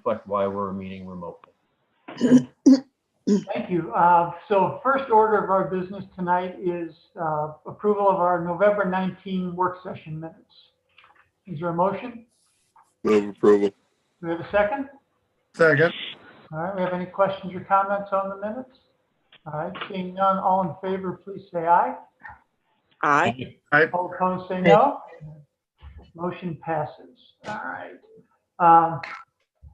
reflect why we're meeting remotely. Thank you. So first order of our business tonight is approval of our November 19 work session minutes. Is there a motion? Move approval. Do we have a second? Second. All right, we have any questions or comments on the minutes? All right, seeing none, all in favor, please say aye. Aye. All opposed, say no. Motion passes. All right.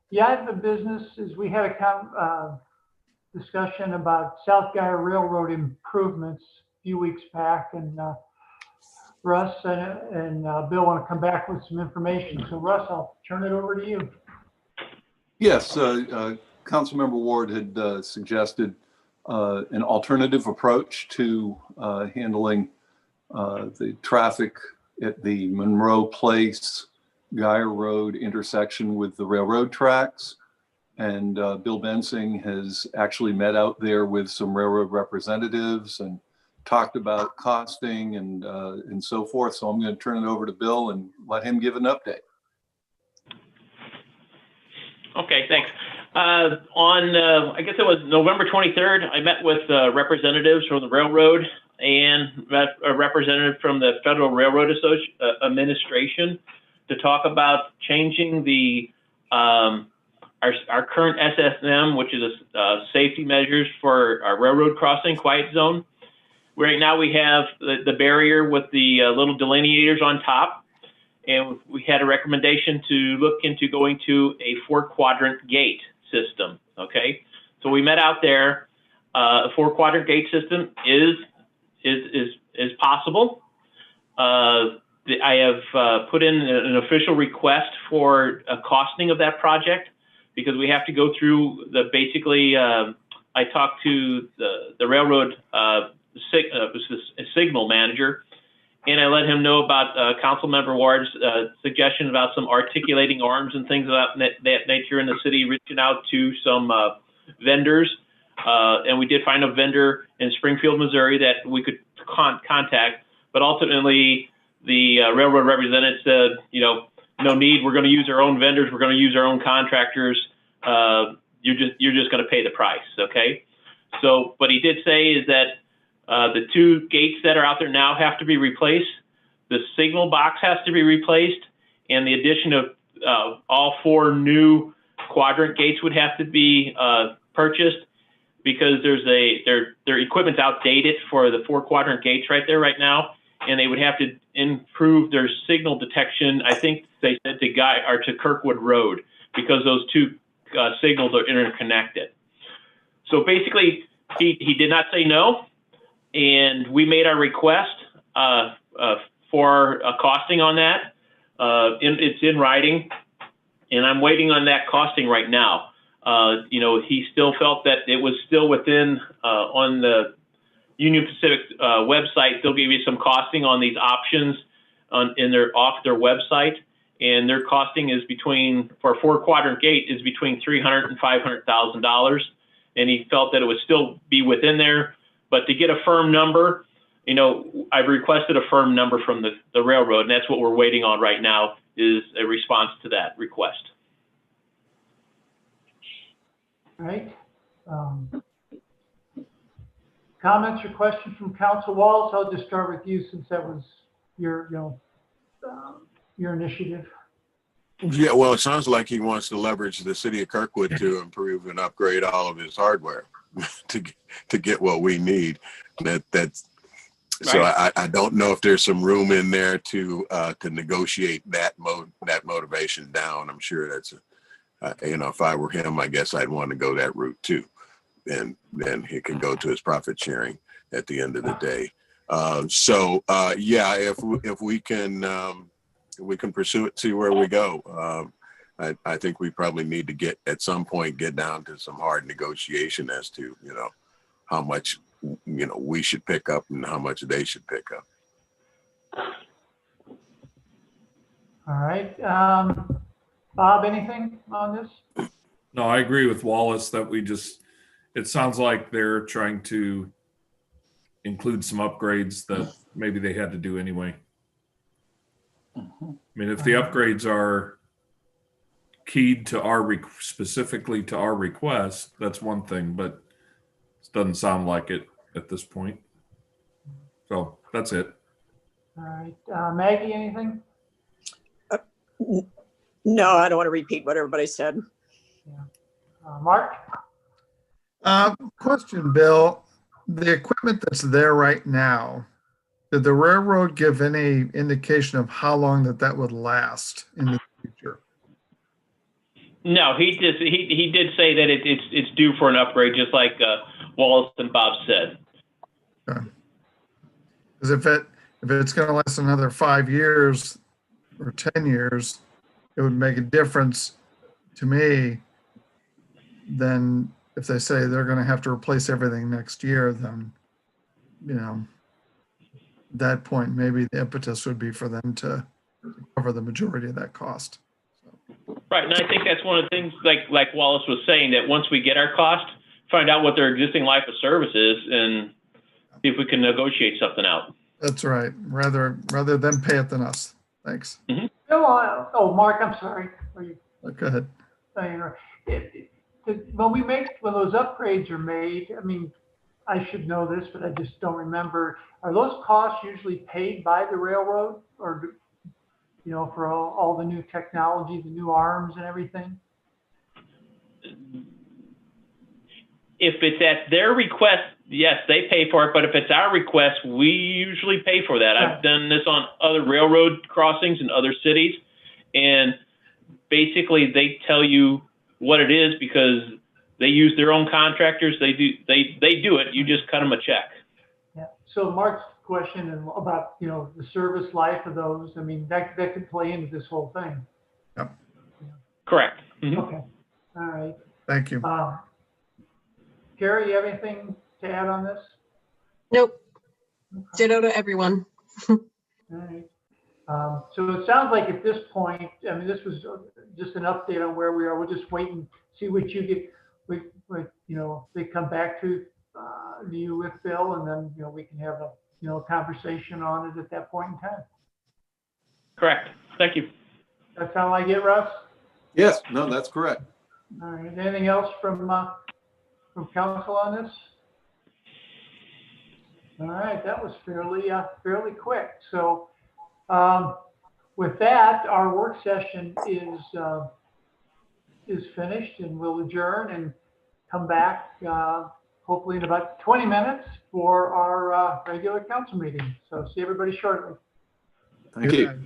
The item of business is we had a discussion about South Guy Railroad improvements a few weeks back, and Russ and Bill want to come back with some information. So Russ, I'll turn it over to you. Yes, Councilmember Ward had suggested an alternative approach to handling the traffic at the Monroe Place Geyer Road intersection with the railroad tracks. And Bill Bensing has actually met out there with some railroad representatives and talked about costing and so forth. So I'm going to turn it over to Bill and let him give an update. Okay, thanks. I guess it was November 23rd, I met with representatives from the railroad and a representative from the Federal Railroad Administration to talk about changing the our current SSM, which is a safety measures for our railroad crossing quiet zone. Right now we have the barrier with the little delineators on top, and we had a recommendation to look into going to a 4-quadrant gate system. Okay, so we met out there. A 4-quadrant gate system is possible. I have put in an official request for a costing of that project, because we have to go through I talked to the railroad signal manager, and I let him know about Councilmember Ward's suggestion about some articulating arms and things of that nature in the city, reaching out to some vendors. And we did find a vendor in Springfield, Missouri that we could contact, but ultimately the railroad representative said, no need. We're going to use our own vendors. We're going to use our own contractors. You're just going to pay the price. Okay. So what he did say is that the 2 gates that are out there now have to be replaced. The signal box has to be replaced, and the addition of all 4 new quadrant gates would have to be purchased, because their equipment's outdated for the 4-quadrant gates right there right now, and they would have to improve their signal detection. I think they said to Kirkwood Road, because those 2 signals are interconnected. So basically, he did not say no, and we made our request for a costing on that. It's in writing, and I'm waiting on that costing right now. He still felt that it was still within on the Union Pacific website. They'll give you some costing on these options off their website, and their costing is for a 4-quadrant gate is between $300,000 and $500,000. And he felt that it would still be within there, but to get a firm number, I've requested a firm number from the railroad, and that's what we're waiting on right now, is a response to that request. All right. Comments or questions from Council Wallace? I'll just start with you, since that was your initiative. Yeah, well, it sounds like he wants to leverage the city of Kirkwood to improve and upgrade all of his hardware to get what we need. That's so right. I don't know if there's some room in there to negotiate that motivation down. I'm sure that's if I were him, I guess I'd want to go that route too, and then he can go to his profit sharing at the end of the day. Yeah, if we can pursue it, see where we go. I think we probably need to at some point get down to some hard negotiation as to how much we should pick up and how much they should pick up. All right, Bob, anything on this? No, I agree with Wallace that it sounds like they're trying to include some upgrades that maybe they had to do anyway. I mean, if the upgrades are keyed to our specifically to our request, that's one thing, but it doesn't sound like it at this point. So that's it. All right. Maggie, anything? No, I don't want to repeat what everybody said. Mark? Question, Bill. The equipment that's there right now, did the railroad give any indication of how long that would last in the future? No, he did say that it's due for an upgrade, just like Wallace and Bob said. Because if it's going to last another 5 years or 10 years, it would make a difference to me than if they say they're going to have to replace everything next year. Then, at that point, maybe the impetus would be for them to cover the majority of that cost. Right, and I think that's one of the things, like Wallace was saying, that once we get our cost, find out what their existing life of service is, and see if we can negotiate something out. That's right. Rather them pay it than us. Thanks. Mm-hmm. Oh, Mark, I'm sorry. Go ahead. When those upgrades are made, I mean, I should know this, but I just don't remember. Are those costs usually paid by the railroad, or for all the new technology, the new arms and everything? If it's at their request, yes, they pay for it. But if it's our request, we usually pay for that. I've done this on other railroad crossings in other cities, and basically they tell you what it is because they use their own contractors. They do it. You just cut them a check. Yeah. So Mark's question about the service life of those, I mean, that could play into this whole thing. Yep. Correct. Mm-hmm. Okay. All right. Thank you. Carrie, you have anything to add on this? Nope. Okay. Ditto to everyone. All right. So it sounds like at this point, I mean, this was just an update on where we are. We'll just wait and see what you get, they come back to you with Bill, and then, we can have a conversation on it at that point in time. Correct. Thank you. That sound like it, Russ? Yes, no, that's correct. All right. Anything else from council on this? All right. That was fairly quick. So with that, our work session is finished, and we'll adjourn and come back hopefully in about 20 minutes for our regular council meeting. So see everybody shortly. Thank you.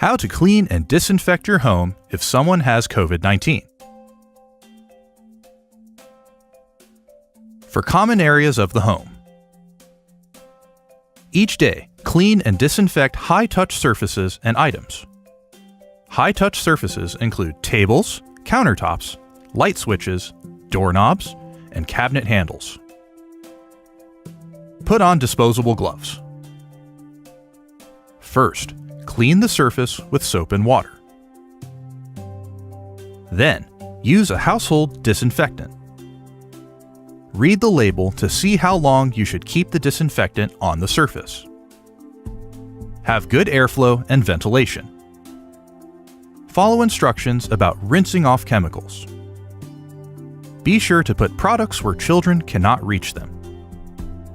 How to clean and disinfect your home if someone has COVID-19. For common areas of the home. Each day, clean and disinfect high-touch surfaces and items. High-touch surfaces include tables, countertops, light switches, doorknobs, and cabinet handles. Put on disposable gloves. First, clean the surface with soap and water. Then, use a household disinfectant. Read the label to see how long you should keep the disinfectant on the surface. Have good airflow and ventilation. Follow instructions about rinsing off chemicals. Be sure to put products where children cannot reach them.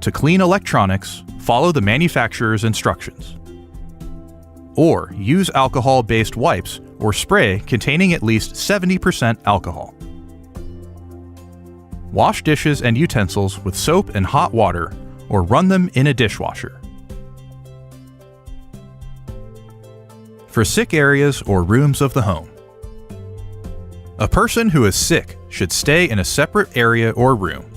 To clean electronics, follow the manufacturer's instructions. Or use alcohol-based wipes or spray containing at least 70% alcohol. Wash dishes and utensils with soap and hot water or run them in a dishwasher. For sick areas or rooms of the home. A person who is sick should stay in a separate area or room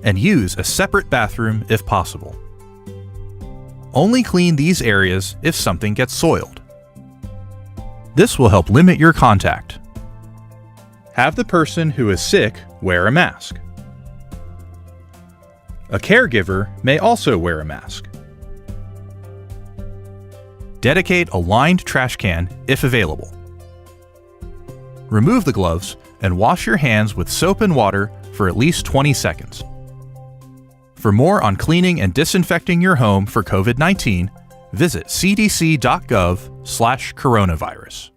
and use a separate bathroom if possible. Only clean these areas if something gets soiled. This will help limit your contact. Have the person who is sick wear a mask. A caregiver may also wear a mask. Dedicate a lined trash can if available. Remove the gloves and wash your hands with soap and water for at least 20 seconds. For more on cleaning and disinfecting your home for COVID-19, visit cdc.gov/coronavirus.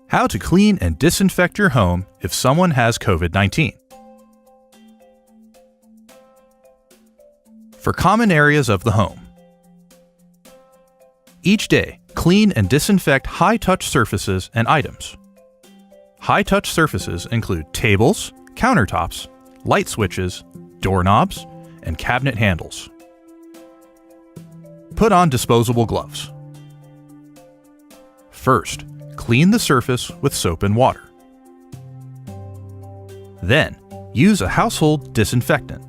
How to clean and disinfect your home if someone has COVID-19. For common areas of the home. Each day, clean and disinfect high-touch surfaces and items. High-touch surfaces include tables, countertops, light switches, doorknobs, and cabinet handles. Put on disposable gloves. First, clean the surface with soap and water. Then, use a household disinfectant.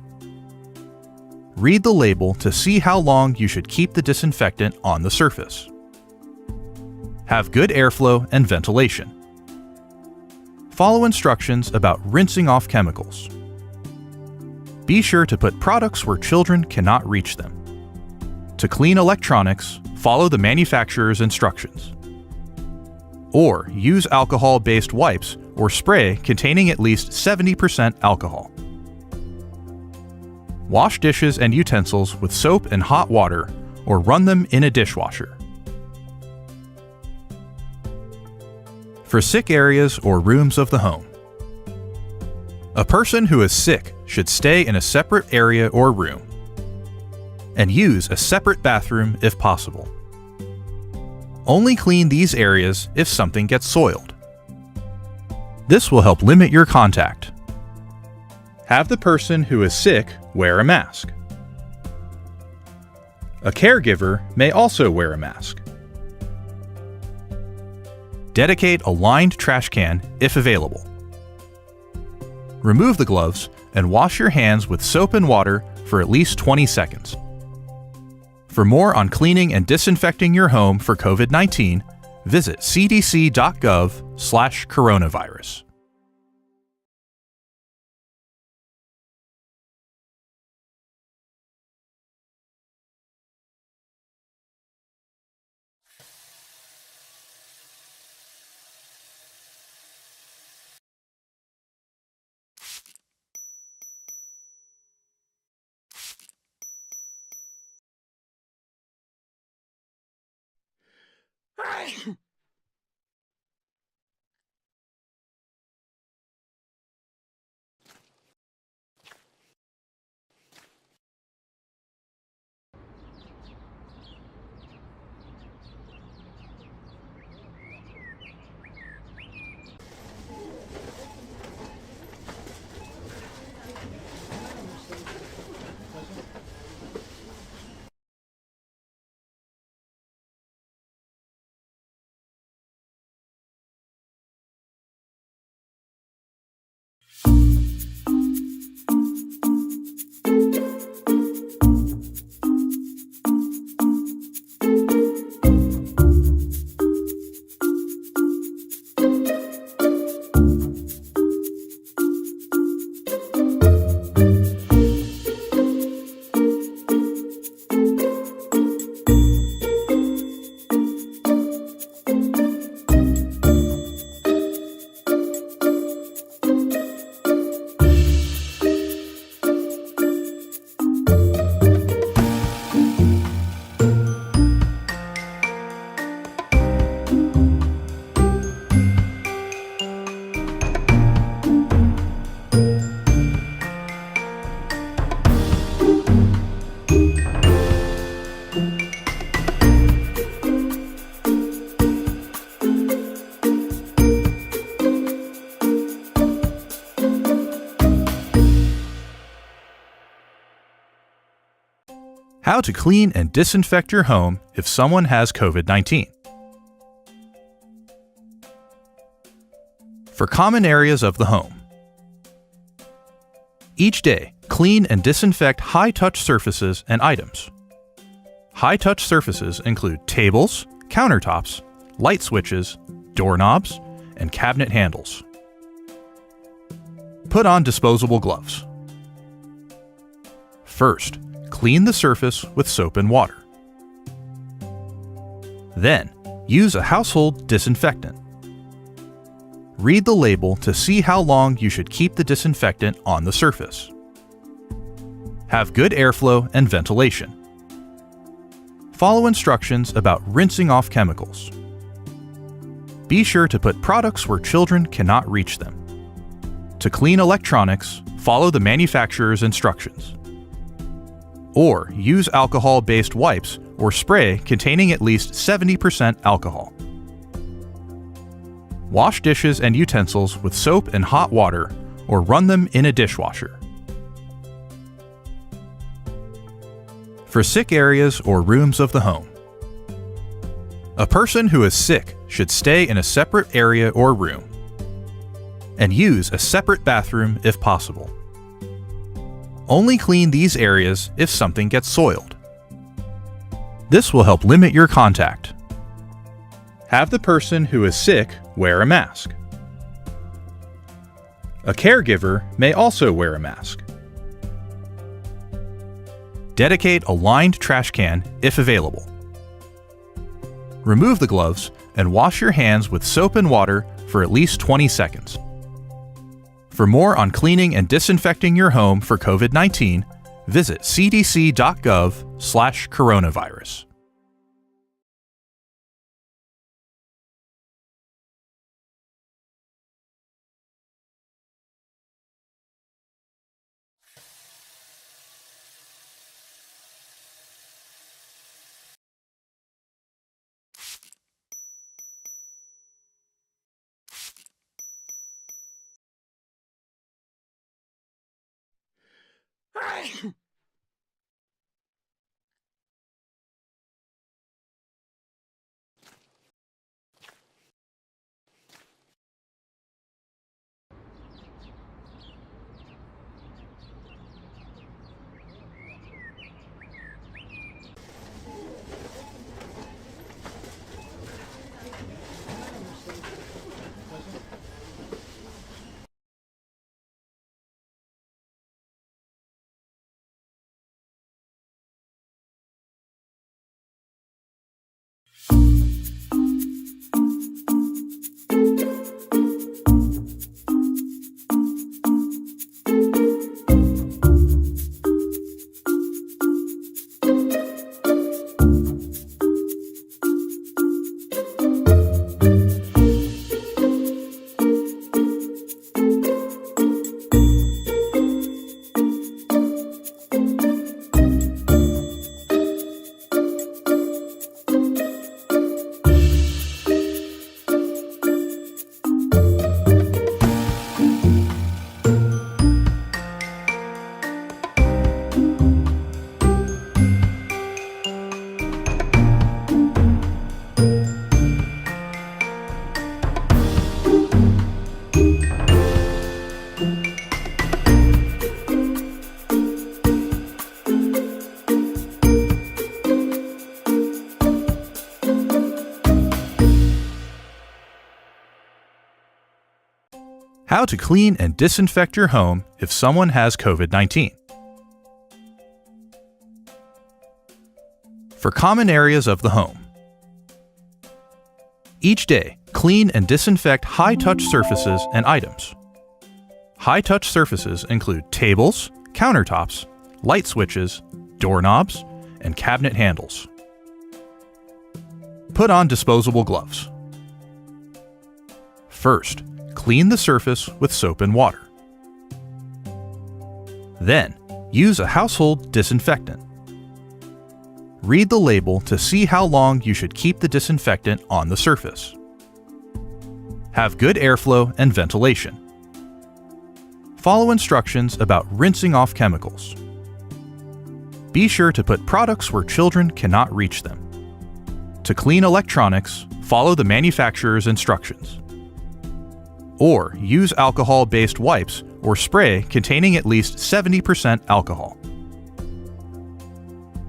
Read the label to see how long you should keep the disinfectant on the surface. Have good airflow and ventilation. Follow instructions about rinsing off chemicals. Be sure to put products where children cannot reach them. To clean electronics, follow the manufacturer's instructions. Or use alcohol-based wipes or spray containing at least 70% alcohol. Wash dishes and utensils with soap and hot water or run them in a dishwasher. For sick areas or rooms of the home. A person who is sick should stay in a separate area or room and use a separate bathroom if possible. Only clean these areas if something gets soiled. This will help limit your contact. Have the person who is sick wear a mask. A caregiver may also wear a mask. Dedicate a lined trash can if available. Remove the gloves and wash your hands with soap and water for at least 20 seconds. For more on cleaning and disinfecting your home for COVID-19, visit cdc.gov/coronavirus. How to clean and disinfect your home if someone has COVID-19. For common areas of the home. Each day, clean and disinfect high-touch surfaces and items. High-touch surfaces include tables, countertops, light switches, doorknobs, and cabinet handles. Put on disposable gloves. First, clean the surface with soap and water. Then, use a household disinfectant. Read the label to see how long you should keep the disinfectant on the surface. Have good airflow and ventilation. Follow instructions about rinsing off chemicals. Be sure to put products where children cannot reach them. To clean electronics, follow the manufacturer's instructions. Or use alcohol-based wipes or spray containing at least 70% alcohol. Wash dishes and utensils with soap and hot water or run them in a dishwasher. For sick areas or rooms of the home. A person who is sick should stay in a separate area or room and use a separate bathroom if possible. Only clean these areas if something gets soiled. This will help limit your contact. Have the person who is sick wear a mask. A caregiver may also wear a mask. Dedicate a lined trash can if available. Remove the gloves and wash your hands with soap and water for at least 20 seconds. For more on cleaning and disinfecting your home for COVID-19, visit cdc.gov/coronavirus. How to clean and disinfect your home if someone has COVID-19. For common areas of the home. Each day, clean and disinfect high-touch surfaces and items. High-touch surfaces include tables, countertops, light switches, doorknobs, and cabinet handles. Put on disposable gloves. First, clean the surface with soap and water. Then, use a household disinfectant. Read the label to see how long you should keep the disinfectant on the surface. Have good airflow and ventilation. Follow instructions about rinsing off chemicals. Be sure to put products where children cannot reach them. To clean electronics, follow the manufacturer's instructions. Or use alcohol-based wipes or spray containing at least 70% alcohol.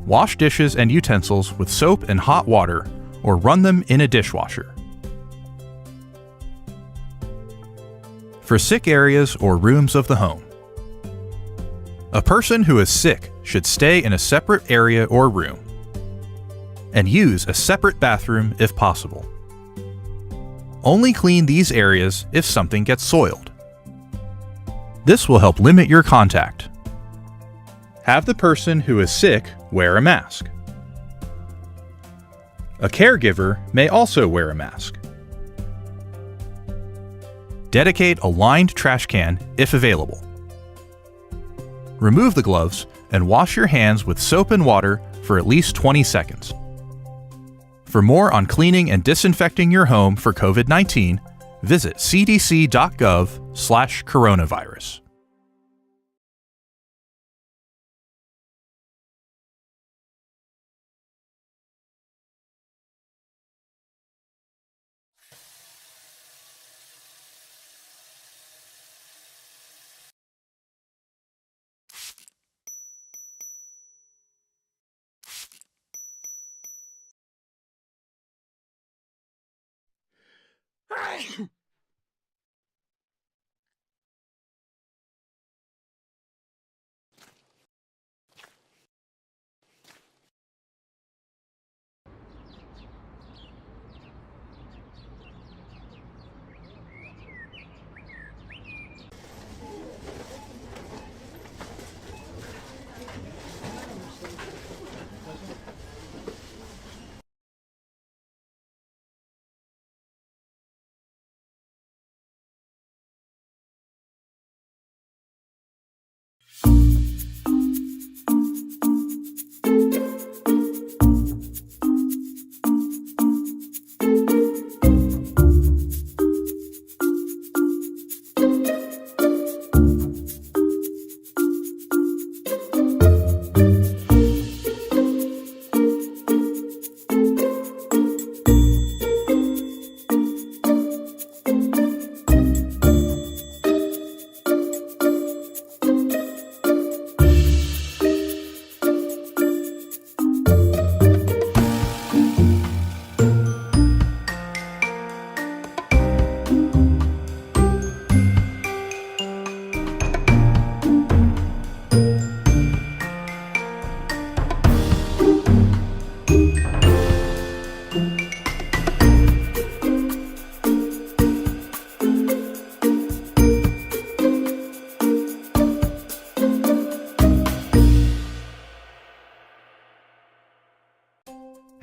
Wash dishes and utensils with soap and hot water or run them in a dishwasher. For sick areas or rooms of the home. A person who is sick should stay in a separate area or room and use a separate bathroom if possible. Only clean these areas if something gets soiled. This will help limit your contact. Have the person who is sick wear a mask. A caregiver may also wear a mask. Dedicate a lined trash can if available. Remove the gloves and wash your hands with soap and water for at least 20 seconds. For more on cleaning and disinfecting your home for COVID-19, visit cdc.gov/coronavirus.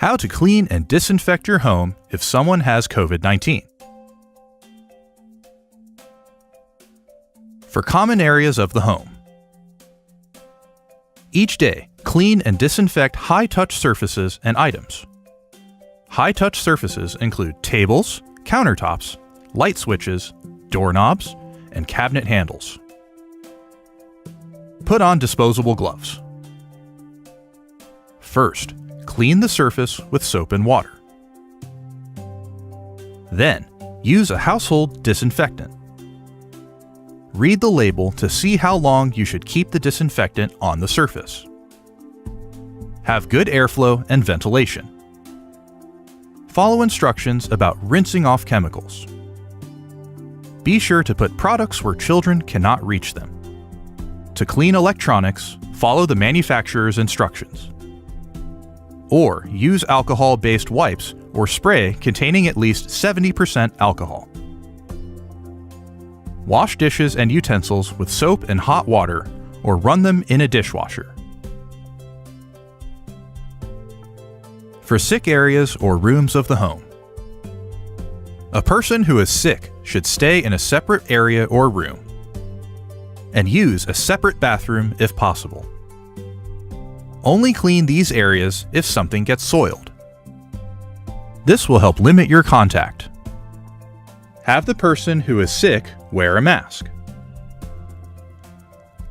How to clean and disinfect your home if someone has COVID-19. For common areas of the home. Each day, clean and disinfect high-touch surfaces and items. High-touch surfaces include tables, countertops, light switches, doorknobs, and cabinet handles. Put on disposable gloves. First, clean the surface with soap and water. Then, use a household disinfectant. Read the label to see how long you should keep the disinfectant on the surface. Have good airflow and ventilation. Follow instructions about rinsing off chemicals. Be sure to put products where children cannot reach them. To clean electronics, follow the manufacturer's instructions. Or use alcohol-based wipes or spray containing at least 70% alcohol. Wash dishes and utensils with soap and hot water or run them in a dishwasher. For sick areas or rooms of the home. A person who is sick should stay in a separate area or room and use a separate bathroom if possible. Only clean these areas if something gets soiled. This will help limit your contact. Have the person who is sick wear a mask.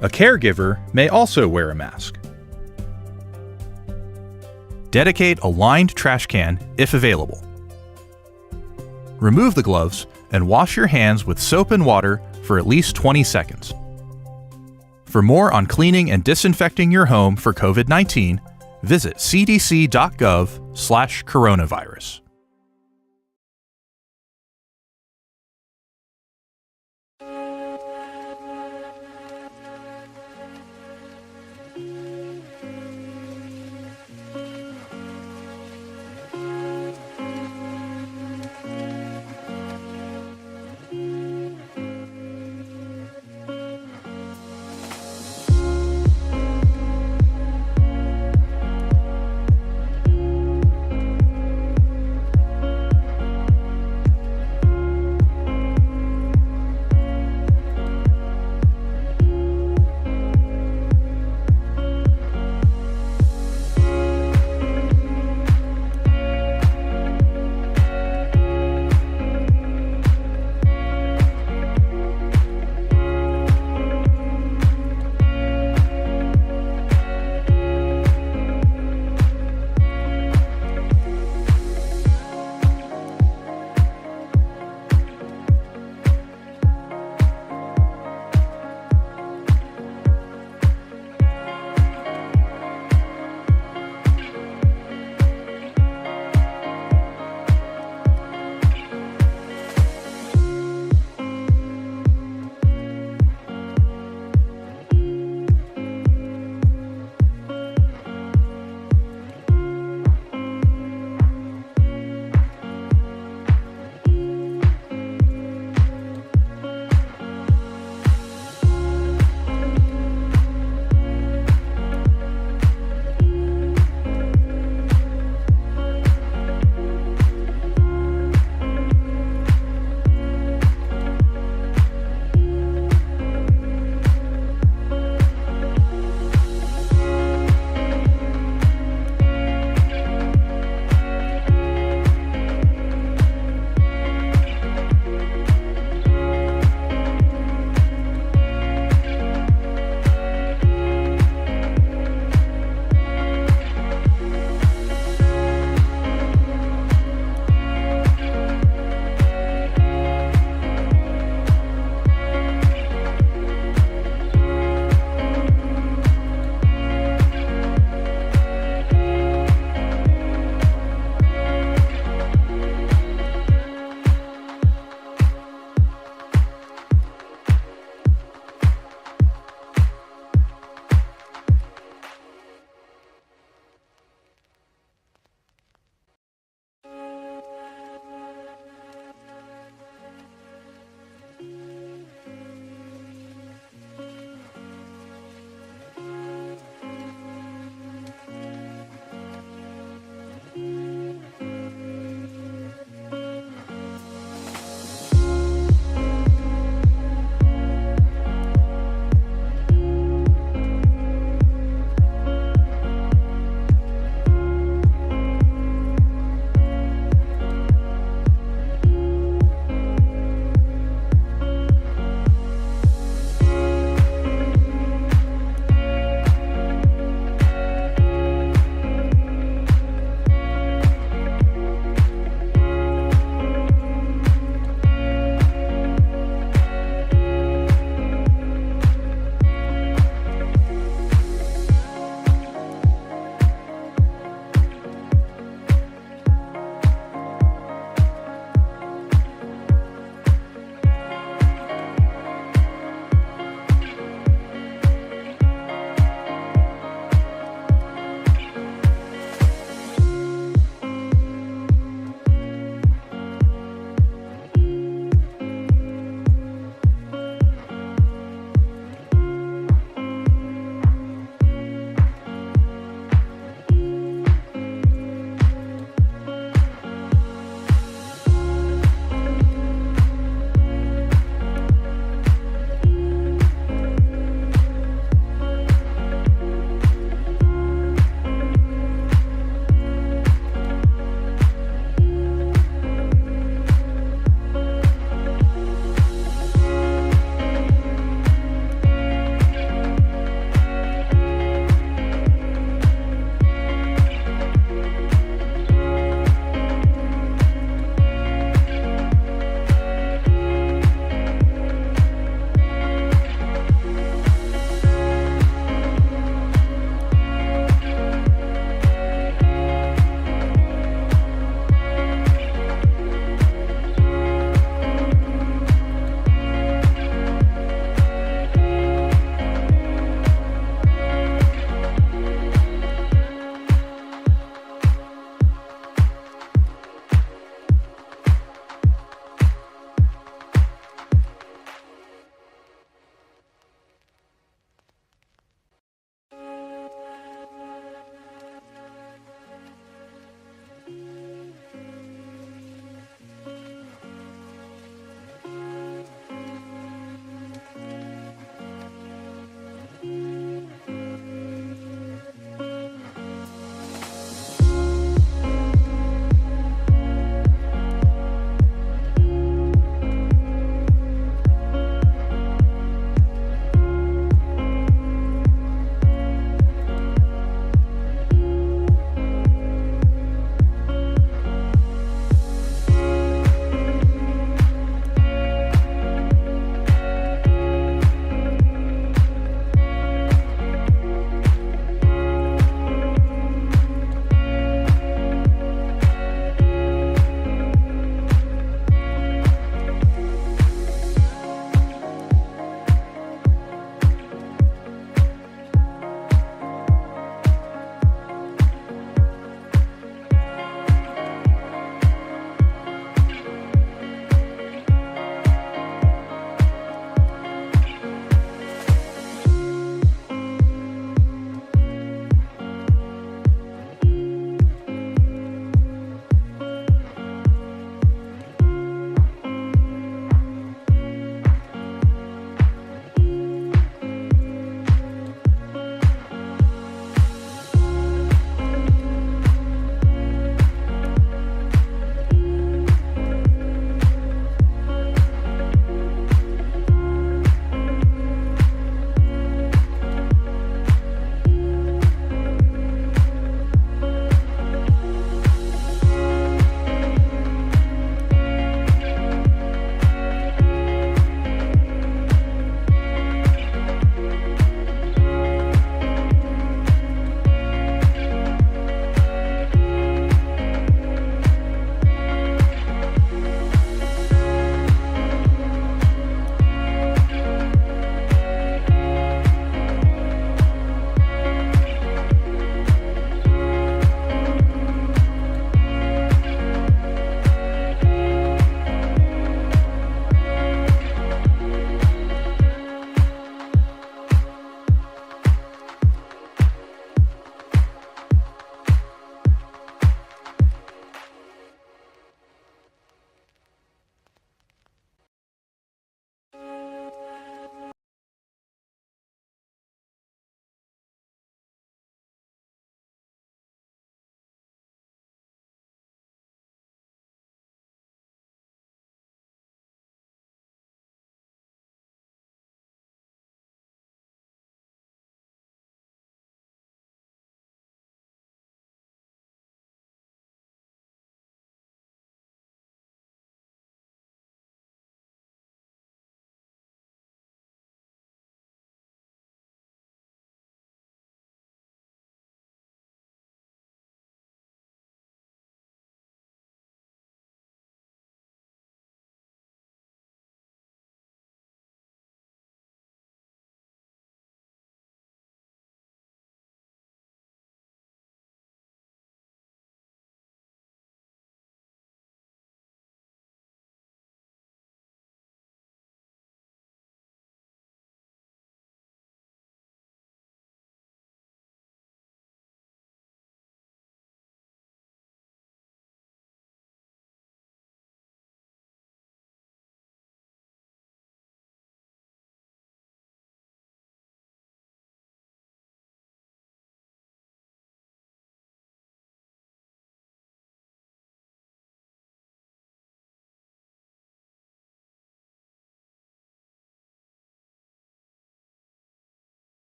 A caregiver may also wear a mask. Dedicate a lined trash can if available. Remove the gloves and wash your hands with soap and water for at least 20 seconds. For more on cleaning and disinfecting your home for COVID-19, visit cdc.gov/coronavirus.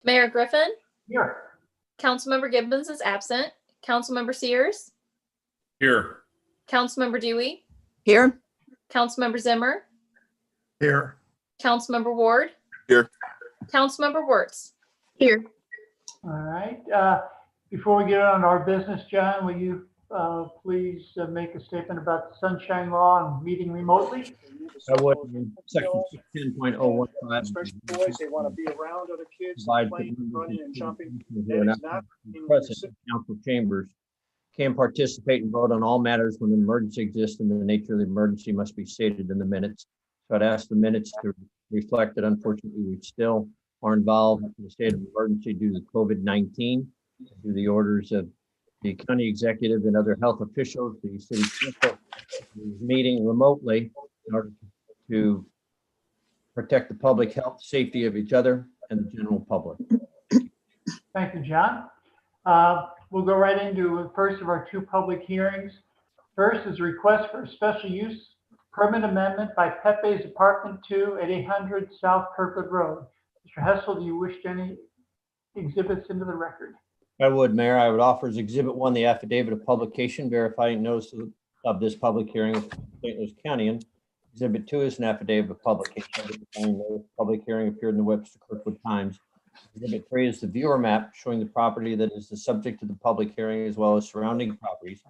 Mayor Griffin, Here. Councilmember Gibbons is absent. Councilmember Sears, Here. Councilmember Dewey, Here? Councilmember Zimmer, Here. Councilmember Ward. Here. Councilmember Wertz. Here. All right. Before we get on to our business, John, will you please make a statement about the sunshine law and meeting remotely? I would, section 10.015. Especially boys, they want to be around other kids, Provide playing, for running and jumping. who are not present in council chambers can participate and vote on all matters when an emergency exists, and the nature of the emergency must be stated in the minutes. So I'd ask the minutes to reflect that unfortunately we still are involved in the state of emergency due to COVID-19, through the orders of the county executive and other health officials. The city council is meeting remotely in order to protect the public health, safety of each other and the general public. Thank you, John. We'll go right into the first of our two public hearings. First is a request for a special use permit amendment by Pepe's Apartment 2 at 800 South Kirkwood Road. Mr. Hessel, do you wish any exhibits into the record? I would, Mayor. I would offer as Exhibit 1 the affidavit of publication verifying notice of this public hearing of St. Louis County. And Exhibit 2 is an affidavit of publication verifying the public hearing appeared in the Webster Kirkwood Times. Exhibit 3 is the viewer map showing the property that is the subject of the public hearing as well as surrounding properties.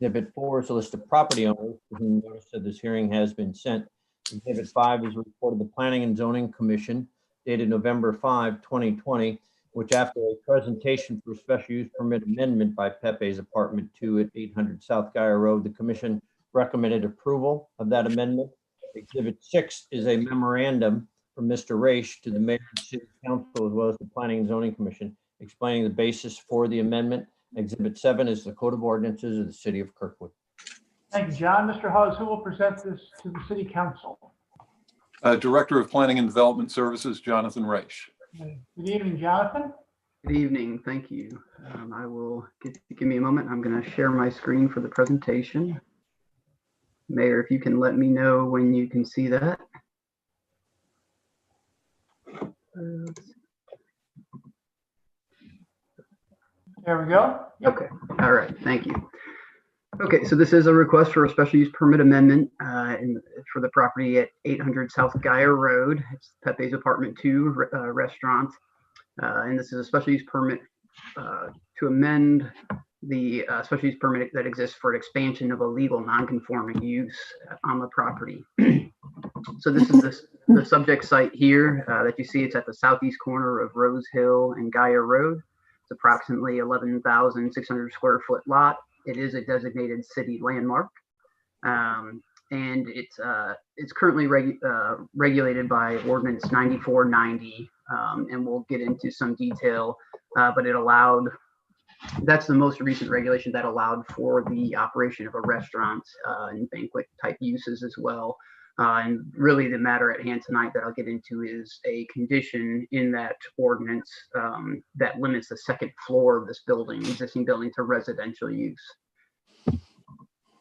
Exhibit 4 is a list of property owners to whom notice of this hearing has been sent. Exhibit 5 is a report of the Planning and Zoning Commission dated November 5, 2020, which after a presentation for special use permit amendment by Pepe's Apartment 2 at 800 South Guyer Road, the commission recommended approval of that amendment. Exhibit 6 is a memorandum from Mr. Raish to the Mayor and City Council as well as the Planning and Zoning Commission explaining the basis for the amendment. Exhibit 7 is the Code of Ordinances of the City of Kirkwood. Thank you, John. Mr. Hawes, who will present this to the City Council? Director of Planning and Development Services, Jonathan Raish. Good evening, Jonathan. Good evening. Thank you. I will give me a moment. I'm going to share my screen for the presentation. Mayor, if you can let me know when you can see that. There we go. Okay. All right. Thank you. Okay, so this is a request for a special use permit amendment for the property at 800 South Guyer Road. It's Pepe's Apartment 2 restaurant. And this is a special use permit to amend the special use permit that exists for expansion of a legal non-conforming use on the property. So this is the subject site here that you see. It's at the southeast corner of Rose Hill and Guyer Road. It's approximately 11,600 square foot lot. It is a designated city landmark, and it's currently regulated by Ordinance 9490, and we'll get into some detail. But that's the most recent regulation that allowed for the operation of a restaurant and banquet type uses as well. And really the matter at hand tonight that I'll get into is a condition in that ordinance that limits the second floor of this existing building to residential use.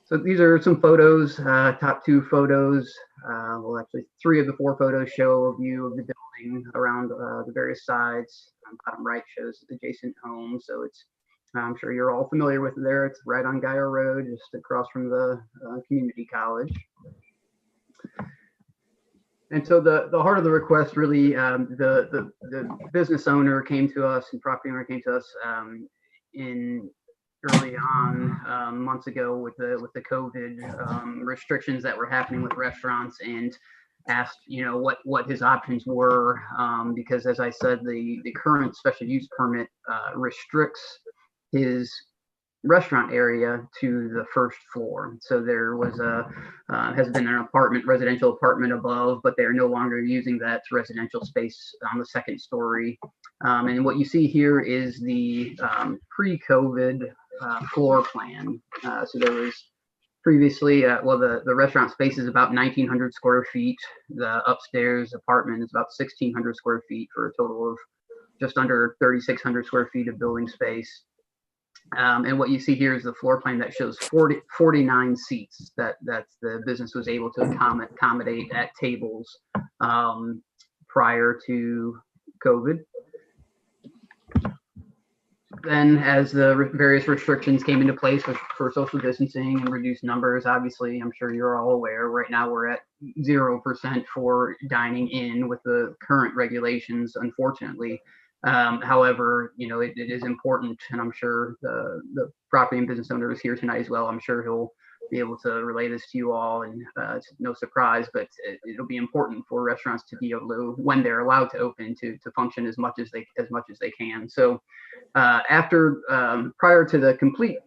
So these are some photos, top two photos. Well, actually 3 of the 4 photos show a view of the building around the various sides. Bottom right shows adjacent homes. So I'm sure you're all familiar with it there. It's right on Guyer Road, just across from the community college. And so the heart of the request really, the business owner came to us and property owner came to us in early on months ago with the COVID restrictions that were happening with restaurants, and asked what his options were, because as I said, the current special use permit restricts his restaurant area to the first floor. So there was has been an residential apartment above, but they're no longer using that residential space on the second story. And what you see here is the pre-COVID floor plan. So there was previously, the restaurant space is about 1,900 square feet. The upstairs apartment is about 1,600 square feet for a total of just under 3,600 square feet of building space. And what you see here is the floor plan that shows 49 seats that the business was able to accommodate at tables prior to COVID. then as the various restrictions came into place for social distancing and reduced numbers, obviously, I'm sure you're all aware, right now we're at 0% for dining in with the current regulations, unfortunately. However, it is important, and I'm sure the property and business owner is here tonight as well. I'm sure he'll be able to relay this to you all, and it's no surprise, but it'll be important for restaurants to be able to, when they're allowed to open, to function as much as they can. So prior to the complete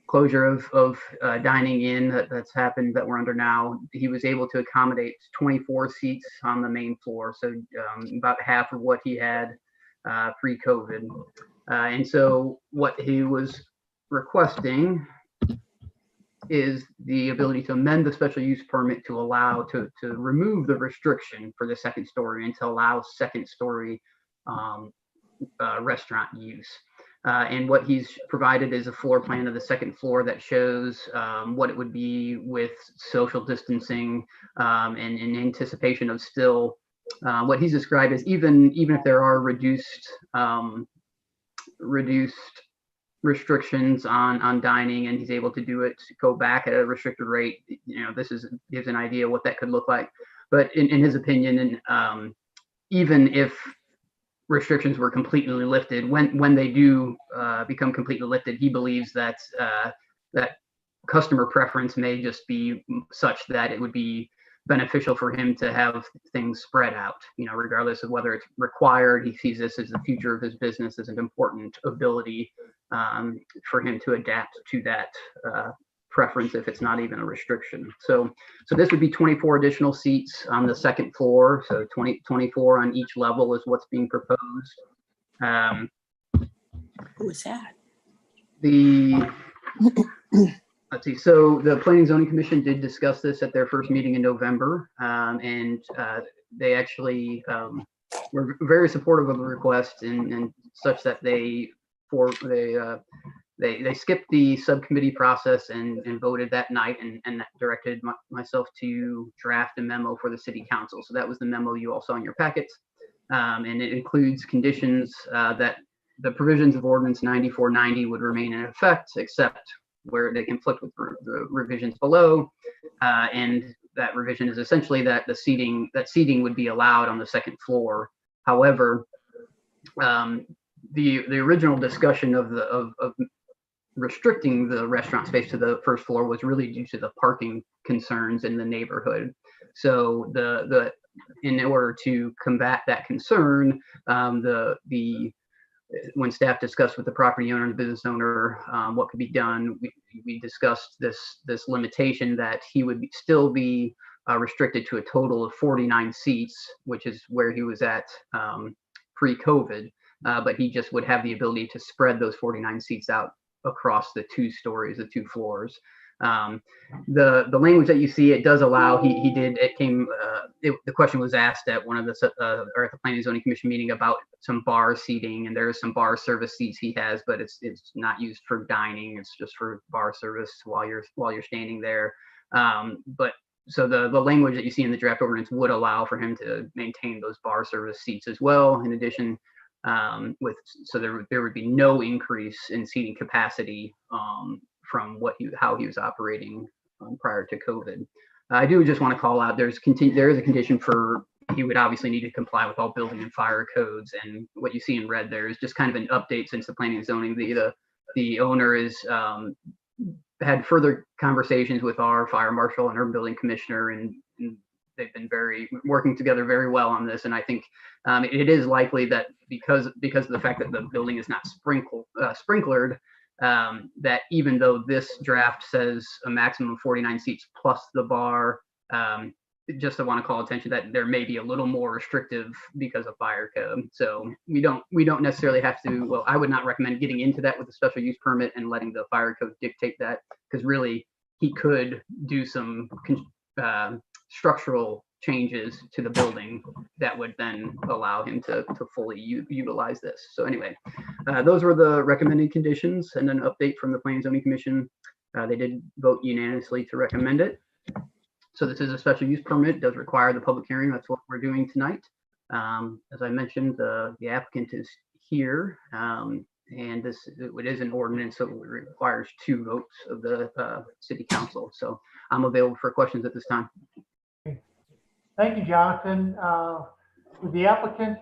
closure of dining in that's happened, that we're under now, he was able to accommodate 24 seats on the main floor, so about half of what he had pre-COVID. And so what he was requesting is the ability to amend the special use permit to allow to remove the restriction for the second story and to allow second story restaurant use. And what he's provided is a floor plan of the second floor that shows what it would be with social distancing and in anticipation of still what he's described as even if there are reduced restrictions on dining, and he's able to do it, go back at a restricted rate. This gives an idea what that could look like. But in his opinion, and even if restrictions were completely lifted, when they do become completely lifted, he believes that that customer preference may just be such that it would be beneficial for him to have things spread out, regardless of whether it's required. He sees this as the future of his business, as an important ability for him to adapt to that preference if it's not even a restriction. So this would be 24 additional seats on the second floor. So 24 on each level is what's being proposed. Who is that? Let's see. So the Planning and Zoning Commission did discuss this at their first meeting in November, and they actually were very supportive of the request, and such that they skipped the subcommittee process and voted that night, and directed myself to draft a memo for the city council. So that was the memo you all saw in your packets, and it includes conditions that the provisions of Ordinance 9490 would remain in effect, except where they conflict with the revisions below, and that revision is essentially that seating would be allowed on the second floor. However, the original discussion of restricting the restaurant space to the first floor was really due to the parking concerns in the neighborhood. So in order to combat that concern, when staff discussed with the property owner and the business owner what could be done, we discussed this limitation that he would still be restricted to a total of 49 seats, which is where he was at pre-COVID, but he just would have the ability to spread those 49 seats out across the two stories, the two floors. The language that you see, it does allow, the question was asked at one of the or at the Planning and Zoning Commission meeting about some bar seating, and there is some bar service seats he has, but it's not used for dining. It's just for bar service while you're standing there. But so the language that you see in the draft ordinance would allow for him to maintain those bar service seats as well. In addition, so there would be no increase in seating capacity from how he was operating prior to COVID. I do just want to call out, there is a condition for, he would obviously need to comply with all building and fire codes, and what you see in red there is just kind of an update since the planning and zoning. The owner is had further conversations with our fire marshal and urban building commissioner, and they've been working together very well on this. And I think it is likely that because of the fact that the building is not sprinklered, that even though this draft says a maximum of 49 seats plus the bar, just I want to call attention that there may be a little more restrictive because of fire code. So we don't necessarily have to, well, I would not recommend getting into that with a special use permit and letting the fire code dictate that, because really he could do some structural changes to the building that would then allow him to fully utilize this. So anyway, those were the recommended conditions, and an update from the Planning and Zoning Commission. They did vote unanimously to recommend it. So this is a special use permit. It does require the public hearing. That's what we're doing tonight. As I mentioned, the applicant is here, And it is an ordinance, so it requires 2 votes of the city council. So I'm available for questions at this time. Thank you, Jonathan. Would the applicant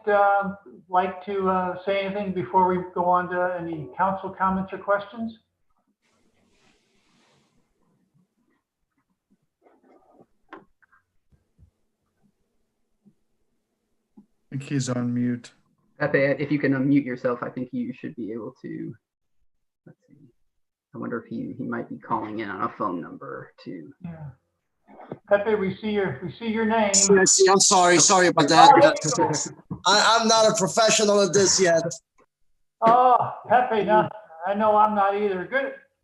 like to say anything before we go on to any council comments or questions? I think he's on mute. Pepe, if you can unmute yourself, I think you should be able to. Let's see. I wonder if he might be calling in on a phone number too. Yeah. Pepe, we see your name. Yes, I'm sorry about that. I'm not a professional at this yet. Oh, Pepe, no, I know I'm not either.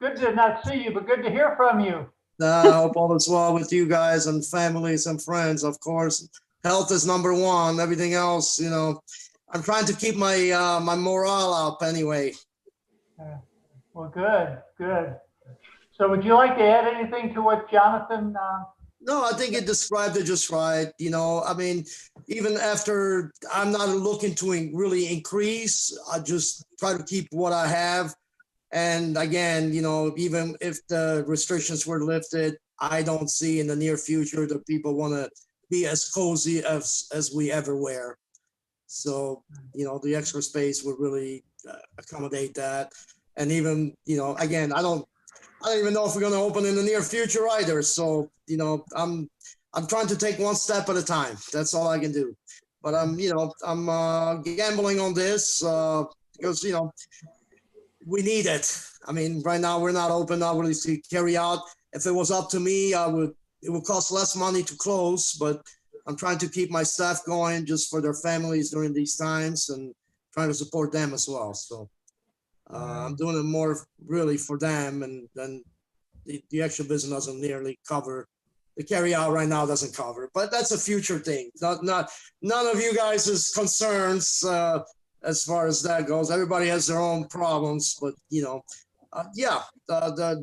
Good to not see you, but good to hear from you. I hope all is well with you guys and families and friends, of course. Health is number one. Everything else, I'm trying to keep my my morale up anyway. Well, good. So would you like to add anything to what Jonathan? No, I think it described it just right. I mean, even after I'm not looking to really increase, I just try to keep what I have. And again, even if the restrictions were lifted, I don't see in the near future that people want to be as cozy as we ever were. So, the extra space would really accommodate that. And even, again, I don't even know if we're going to open in the near future either. So, I'm trying to take one step at a time. That's all I can do. But I'm gambling on this because, we need it. I mean, right now we're not open. I really see carry out. If it was up to me, it would cost less money to close, but I'm trying to keep my staff going just for their families during these times and trying to support them as well. So I'm doing it more really for them, and then the actual business doesn't nearly cover. The carry out right now doesn't cover, but that's a future thing. None of you guys' concerns as far as that goes. Everybody has their own problems, but the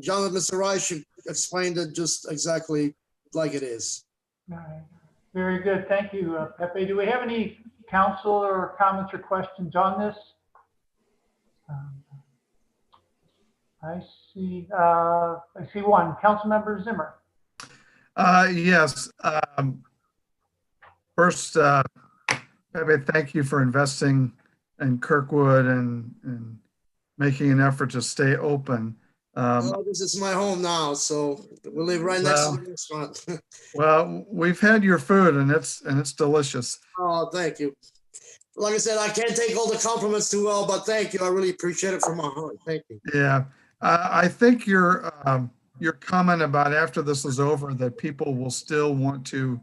Jonathan, Mr. Rice explained it just exactly like it is. All right. Very good. Thank you, Pepe. Do we have any council or comments or questions on this? I see one. Councilmember Zimmer. Yes. First, Pepe, thank you for investing in Kirkwood and making an effort to stay open. This is my home now, so we live right next to the restaurant. Well, we've had your food and it's delicious. Oh, thank you. Like I said, I can't take all the compliments too well, but thank you. I really appreciate it from my heart. Thank you. Yeah, I think your comment about after this is over that people will still want to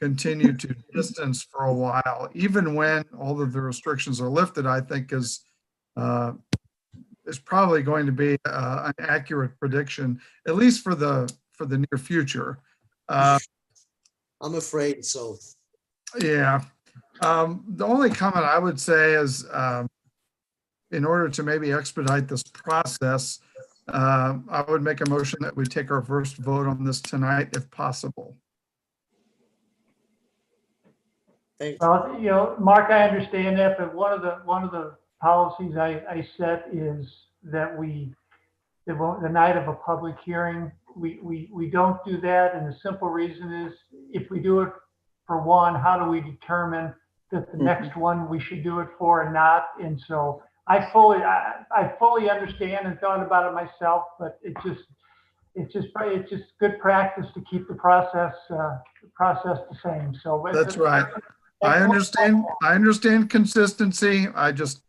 continue to distance for a while, even when all of the restrictions are lifted, I think is probably going to be an accurate prediction, at least for the near future. I'm afraid so. Yeah. The only comment I would say is, in order to maybe expedite this process, I would make a motion that we take our first vote on this tonight, if possible. Well, Mark, I understand that, but one of the policies I set is that the night of a public hearing, we don't do that, and the simple reason is if we do it for one, how do we determine that the next one we should do it for and not? And so I fully understand and thought about it myself, but it's just good practice to keep the process the same. So that's right. I understand consistency. I just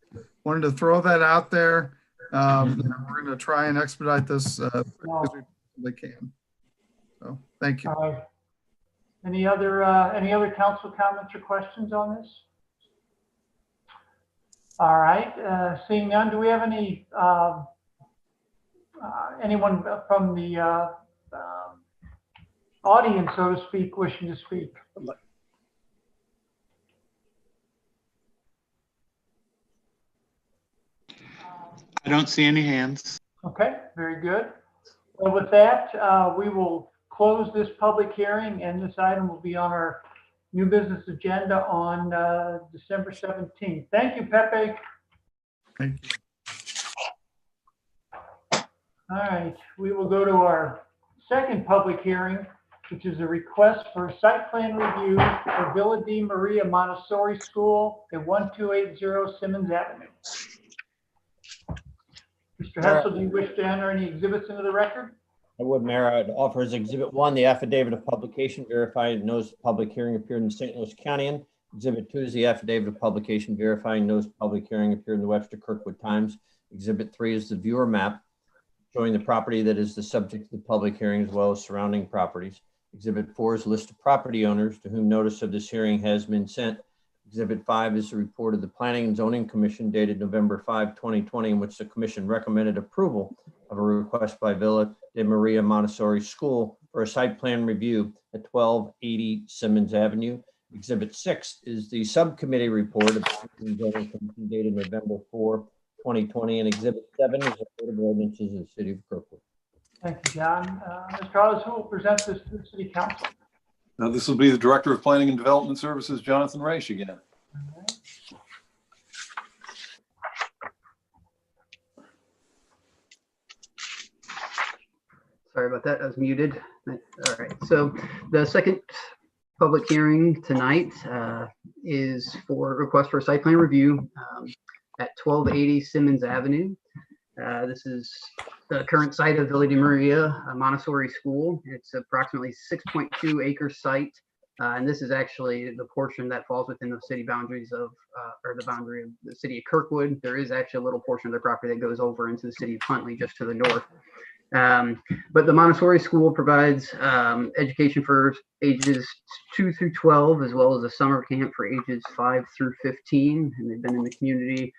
wanted to throw that out there. We're going to try and expedite this as we can. So thank you. Any other council comments or questions on this? All right. Seeing none, do we have any anyone from the audience, so to speak, wishing to speak? I don't see any hands. Okay, very good. Well, with that, we will close this public hearing, and this item will be on our new business agenda on December 17th. Thank you, Pepe. Thank you. All right, we will go to our second public hearing, which is a request for site plan review for Villa Di Maria Montessori School at 1280 Simmons Avenue. Mr. Hessel, do you wish to enter any exhibits into the record? I would, Mayor. I'd offer as Exhibit 1 the affidavit of publication verifying notice of public hearing appeared in St. Louis County. And Exhibit 2 is the affidavit of publication verifying notice of public hearing appeared in the Webster Kirkwood Times. Exhibit 3 is the viewer map showing the property that is the subject of the public hearing as well as surrounding properties. Exhibit 4 is a list of property owners to whom notice of this hearing has been sent. Exhibit 5 is the report of the Planning and Zoning Commission dated November 5, 2020, in which the commission recommended approval of a request by Villa Di Maria Montessori School for a site plan review at 1280 Simmons Avenue. Exhibit 6 is the subcommittee report of the Planning and Zoning Commission dated November 4, 2020, and Exhibit 7 is the Board of Ordinances of the City of Kirkwood. Thank you, John. Mr. Hollis, who will present this to the City Council? Now, this will be the Director of Planning and Development Services, Jonathan Raish, again. Sorry about that, I was muted. All right, so the second public hearing tonight is for request for a site plan review at 1280 Simmons Avenue. This is the current site of Villa Di Maria Montessori School. It's approximately 6.2 acre site. And this is actually the portion that falls within the city boundaries of, or the boundary of the city of Kirkwood. There is actually a little portion of the property that goes over into the city of Huntley, just to the north. But the Montessori school provides education for ages 2 through 12, as well as a summer camp for ages 5 through 15. And they've been in the community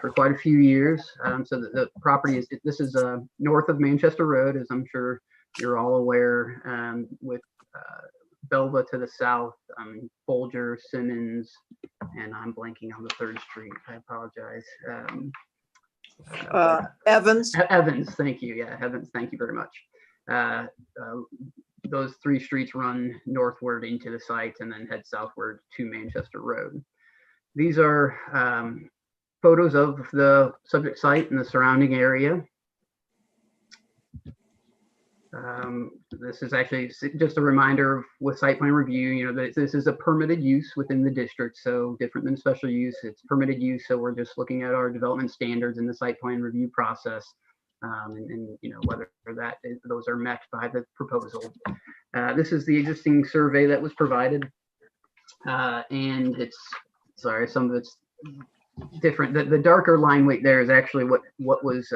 for quite a few years. So the property is, this is north of Manchester Road, as I'm sure you're all aware, with Belva to the south, Folger, Simmons, and I'm blanking on the third street. I apologize. Evans. Evans, thank you. Yeah, Evans, thank you very much. Those three streets run northward into the site and then head southward to Manchester Road. These are photos of the subject site and the surrounding area. This is actually just a reminder of with site plan review, you know, that this is a permitted use within the district, so different than special use, it's permitted use. So we're just looking at our development standards in the site plan review process, and you know, whether those are met by the proposal. This is the existing survey that was provided, and it's, sorry, some of it's different. The darker line weight there is actually what was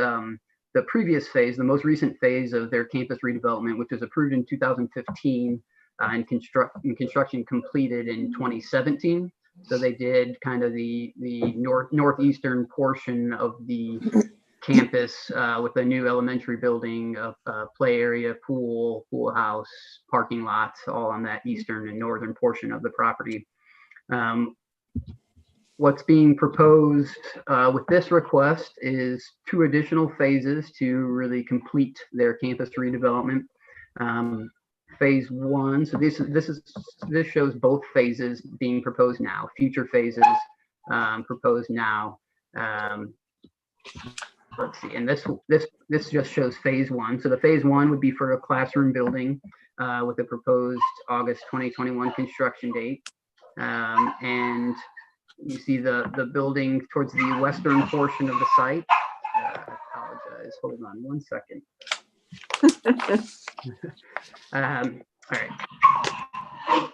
the previous phase, the most recent phase of their campus redevelopment, which was approved in 2015 and construction completed in 2017. So they did kind of the northeastern portion of the campus with a new elementary building, a play area, pool house, parking lots, all on that eastern and northern portion of the property. What's being proposed with this request is 2 additional phases to really complete their campus redevelopment. Phase 1, so this shows both phases being proposed now, future phases proposed now. Let's see, and this just shows phase 1. So the phase 1 would be for a classroom building with a proposed August 2021 construction date, and you see the building towards the western portion of the site. I apologize. Hold on 1 second. All right.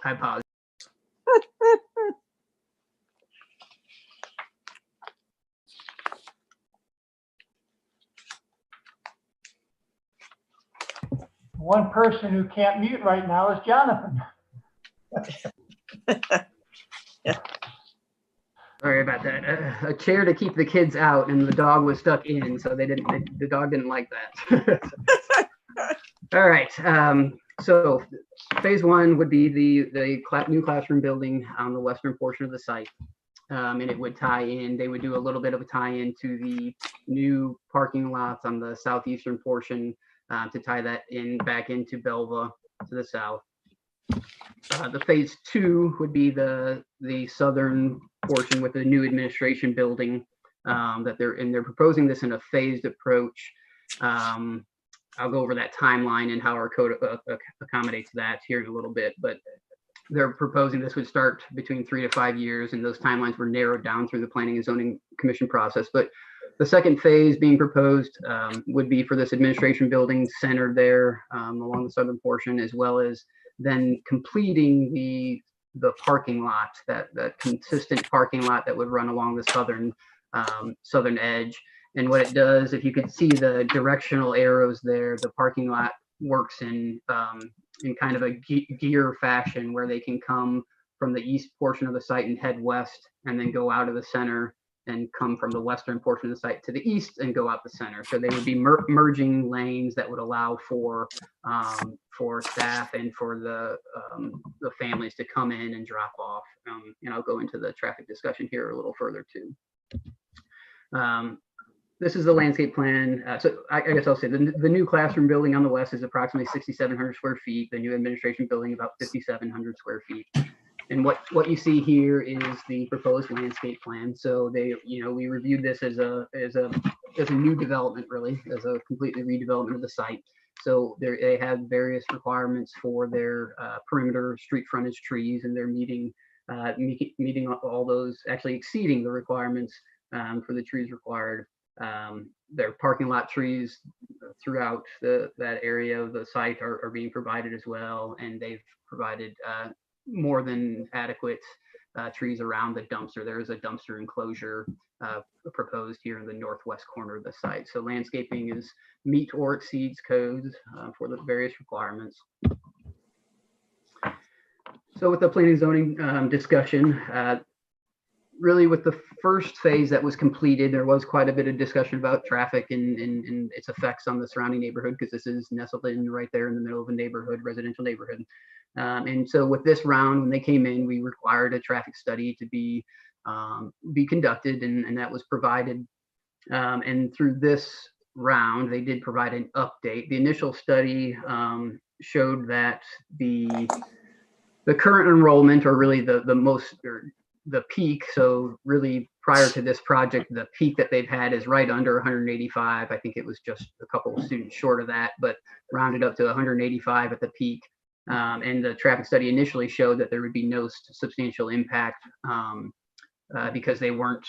I apologize. One person who can't mute right now is Jonathan. Sorry about that. A chair to keep the kids out, and the dog was stuck in, so the dog didn't like that. All right. So phase 1 would be the new classroom building on the western portion of the site, and it would tie in. They would do a little bit of a tie-in to the new parking lots on the southeastern portion to tie that in back into Belva to the south. The phase 2 would be the southern portion with the new administration building that they're proposing this in a phased approach. I'll go over that timeline and how our code accommodates that here in a little bit, but they're proposing this would start between 3 to 5 years, and those timelines were narrowed down through the Planning and Zoning Commission process. But the second phase being proposed would be for this administration building centered there along the southern portion, as well as then completing the parking lot, that consistent parking lot that would run along the southern edge. And what it does, if you could see the directional arrows there, the parking lot works in kind of a gear fashion where they can come from the east portion of the site and head west, and then go out of the center and come from the western portion of the site to the east and go out the center. So they would be merging lanes that would allow for staff and for the families to come in and drop off. And I'll go into the traffic discussion here a little further too. This is the landscape plan. So I guess I'll say the new classroom building on the west is approximately 6,700 square feet. The new administration building about 5,700 square feet. And what you see here is the proposed landscape plan. So we reviewed this as a new development, really, as a completely redevelopment of the site. So they have various requirements for their perimeter street frontage trees, and they're meeting all those, actually exceeding the requirements for the trees required. Their parking lot trees throughout that area of the site are being provided as well, and they've provided more than adequate trees around the dumpster. There is a dumpster enclosure proposed here in the northwest corner of the site. So landscaping is meet or exceeds codes for the various requirements. So with the planning and zoning discussion, really with the first phase that was completed, there was quite a bit of discussion about traffic and its effects on the surrounding neighborhood, because this is nestled in right there in the middle of a neighborhood, residential neighborhood. And so with this round, when they came in, we required a traffic study to be conducted, and that was provided. And through this round, they did provide an update. The initial study showed that the current enrollment, or really the peak, so really prior to this project, the peak that they've had is right under 185. I think it was just a couple of students short of that, but rounded up to 185 at the peak. And the traffic study initially showed that there would be no substantial impact because they weren't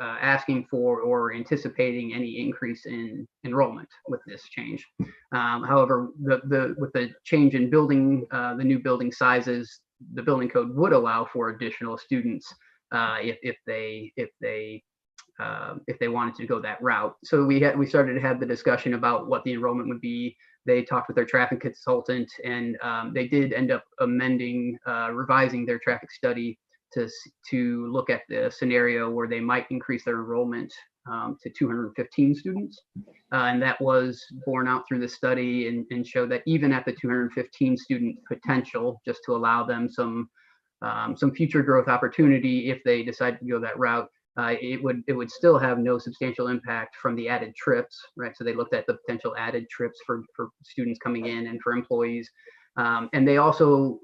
asking for or anticipating any increase in enrollment with this change. However, with the change in building, the new building sizes, the building code would allow for additional students if they wanted to go that route. So we started to have the discussion about what the enrollment would be. They talked with their traffic consultant, and they did end up revising their traffic study to look at the scenario where they might increase their enrollment to 215 students. And that was borne out through the study and showed that even at the 215 student potential, just to allow them some future growth opportunity if they decide to go that route, it would still have no substantial impact from the added trips, right? So they looked at the potential added trips for students coming in and for employees. And they also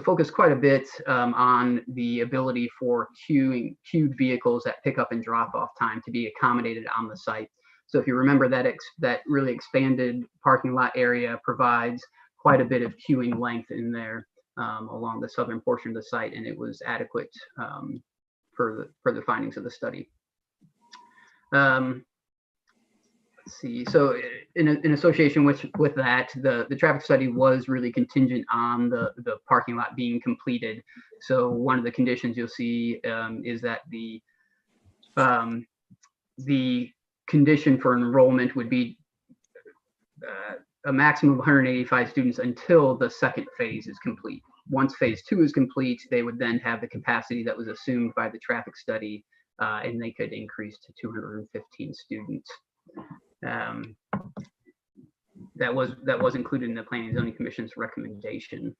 focused quite a bit on the ability for queued vehicles at pickup and drop off time to be accommodated on the site. So if you remember, that really expanded parking lot area provides quite a bit of queuing length in there along the southern portion of the site, and it was adequate for the findings of the study. Let's see. So in association with that, the traffic study was really contingent on the parking lot being completed. So one of the conditions you'll see is that the condition for enrollment would be a maximum of 185 students until the second phase is complete. Once phase 2 is complete, they would then have the capacity that was assumed by the traffic study, and they could increase to 215 students. That was included in the Planning and Zoning Commission's recommendation.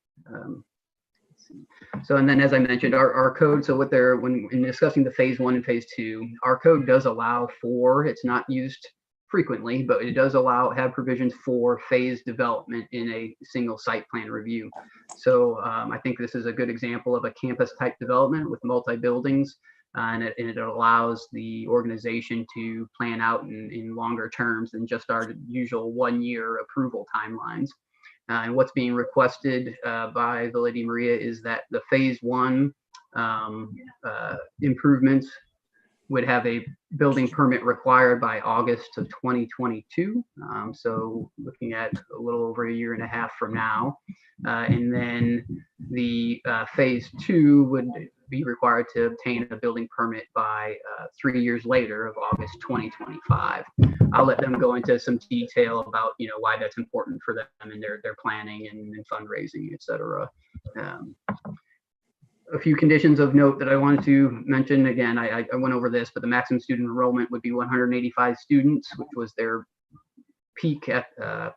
So, and then as I mentioned, our code, so when in discussing the phase 1 and phase 2, our code does allow for, it's not used frequently, but it does have provisions for phase development in a single site plan review. So I think this is a good example of a campus type development with multi buildings. and it allows the organization to plan out in longer terms than just our usual 1-year approval timelines. And what's being requested by Villa Di Maria is that the phase 1 improvements would have a building permit required by August of 2022. So looking at a little over 1.5 years from now. And then the phase 2 would be required to obtain a building permit by 3 years later of August 2025. I'll let them go into some detail about, why that's important for them and their planning and fundraising, et cetera. A few conditions of note that I wanted to mention. Again, I went over this, but the maximum student enrollment would be 185 students, which was their peak at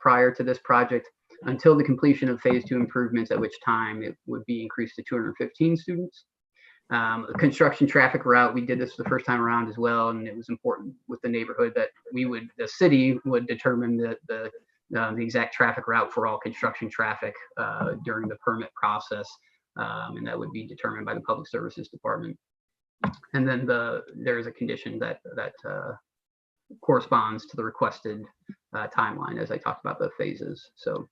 prior to this project, until the completion of phase 2 improvements, at which time it would be increased to 215 students. The construction traffic route, we did this the first time around as well, and it was important with the neighborhood that the city would determine the exact traffic route for all construction traffic during the permit process. And that would be determined by the Public Services Department. And then there is a condition that corresponds to the requested timeline, as I talked about the phases. So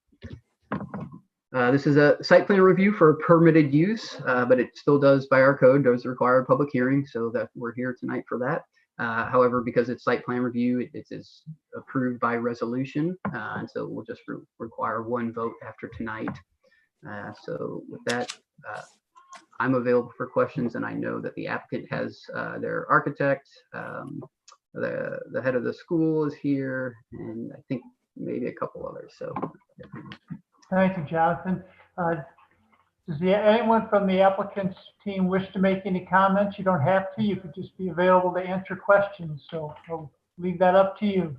this is a site plan review for permitted use, but it still does, by our code, does require a public hearing, so that we're here tonight for that. However, because it's site plan review, it is approved by resolution, and so we'll just require 1 vote after tonight. So with that, I'm available for questions, and I know that the applicant has their architect, the head of the school is here, and I think maybe a couple others. So Thank you, Jonathan. Does anyone from the applicant's team wish to make any comments? You don't have to. You could just be available to answer questions. So I'll leave that up to you.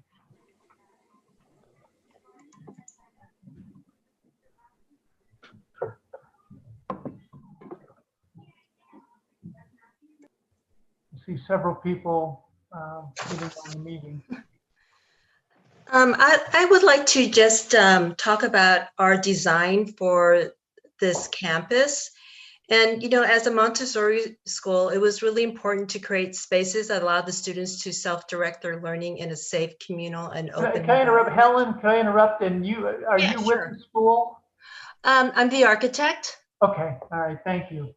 See several people getting on the meeting. I would like to just talk about our design for this campus. And, as a Montessori school, it was really important to create spaces that allow the students to self-direct their learning in a safe, communal, and open. Can I interrupt, Helen? Can I interrupt? And you, are you with the school? I'm the architect. Okay. All right. Thank you.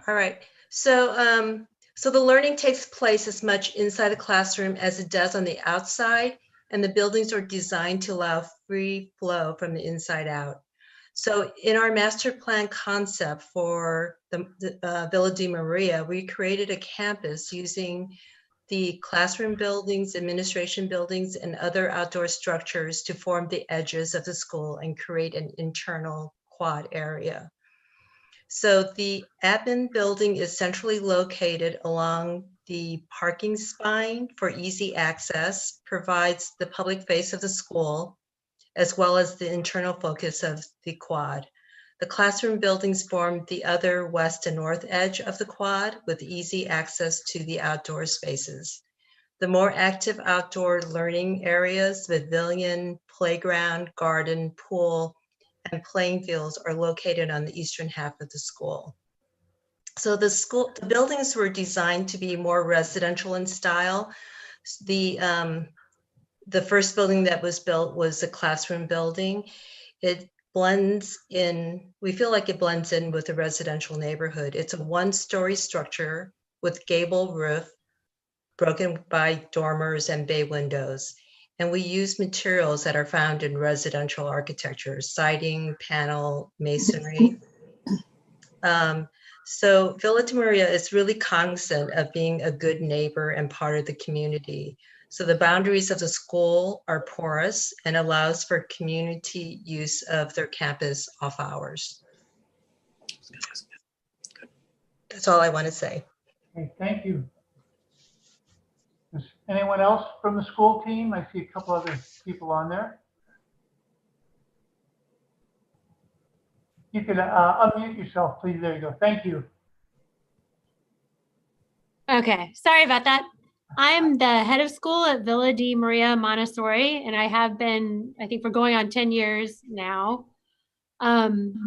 All right. So the learning takes place as much inside the classroom as it does on the outside, and the buildings are designed to allow free flow from the inside out. So in our master plan concept for the Villa Di Maria, we created a campus using the classroom buildings, administration buildings, and other outdoor structures to form the edges of the school and create an internal quad area. So the admin building is centrally located along the parking spine for easy access, provides the public face of the school, as well as the internal focus of the quad. The classroom buildings form the other west and north edge of the quad with easy access to the outdoor spaces. The more active outdoor learning areas, pavilion, playground, garden, pool, and playing fields are located on the eastern half of the school. So the buildings were designed to be more residential in style. The first building that was built was a classroom building. It blends in, we feel like it blends in with the residential neighborhood. It's a 1-story structure with gable roof, broken by dormers and bay windows. And we use materials that are found in residential architecture, siding, panel, masonry. So Villa Di Maria is really cognizant of being a good neighbor and part of the community. So the boundaries of the school are porous and allows for community use of their campus off hours. That's all I want to say. Okay, thank you. Is anyone else from the school team? I see a couple other people on there. You can unmute yourself, please. There you go. Thank you. Okay, sorry about that. I'm the head of school at Villa Di Maria Montessori, and I have been, I think we're going on 10 years now. And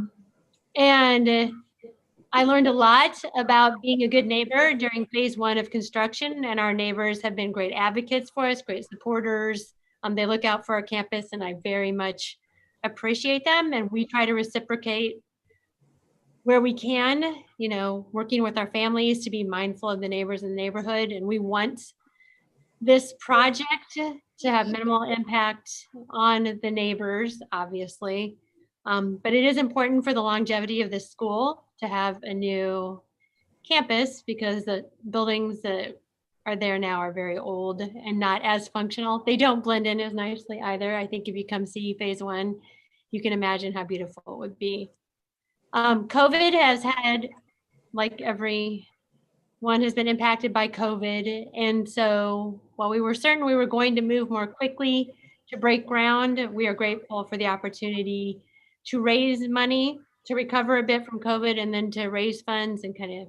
I learned a lot about being a good neighbor during phase 1 of construction, and our neighbors have been great advocates for us, great supporters. They look out for our campus, and I very much appreciate them. And we try to reciprocate where we can, working with our families to be mindful of the neighbors in the neighborhood. And we want this project to have minimal impact on the neighbors, obviously. But it is important for the longevity of the school to have a new campus because the buildings that are there now are very old and not as functional. They don't blend in as nicely either. I think if you come see phase 1, you can imagine how beautiful it would be. COVID has had, like everyone has been impacted by COVID. And so while we were certain we were going to move more quickly to break ground, we are grateful for the opportunity to raise money, to recover a bit from COVID, and then to raise funds and kind of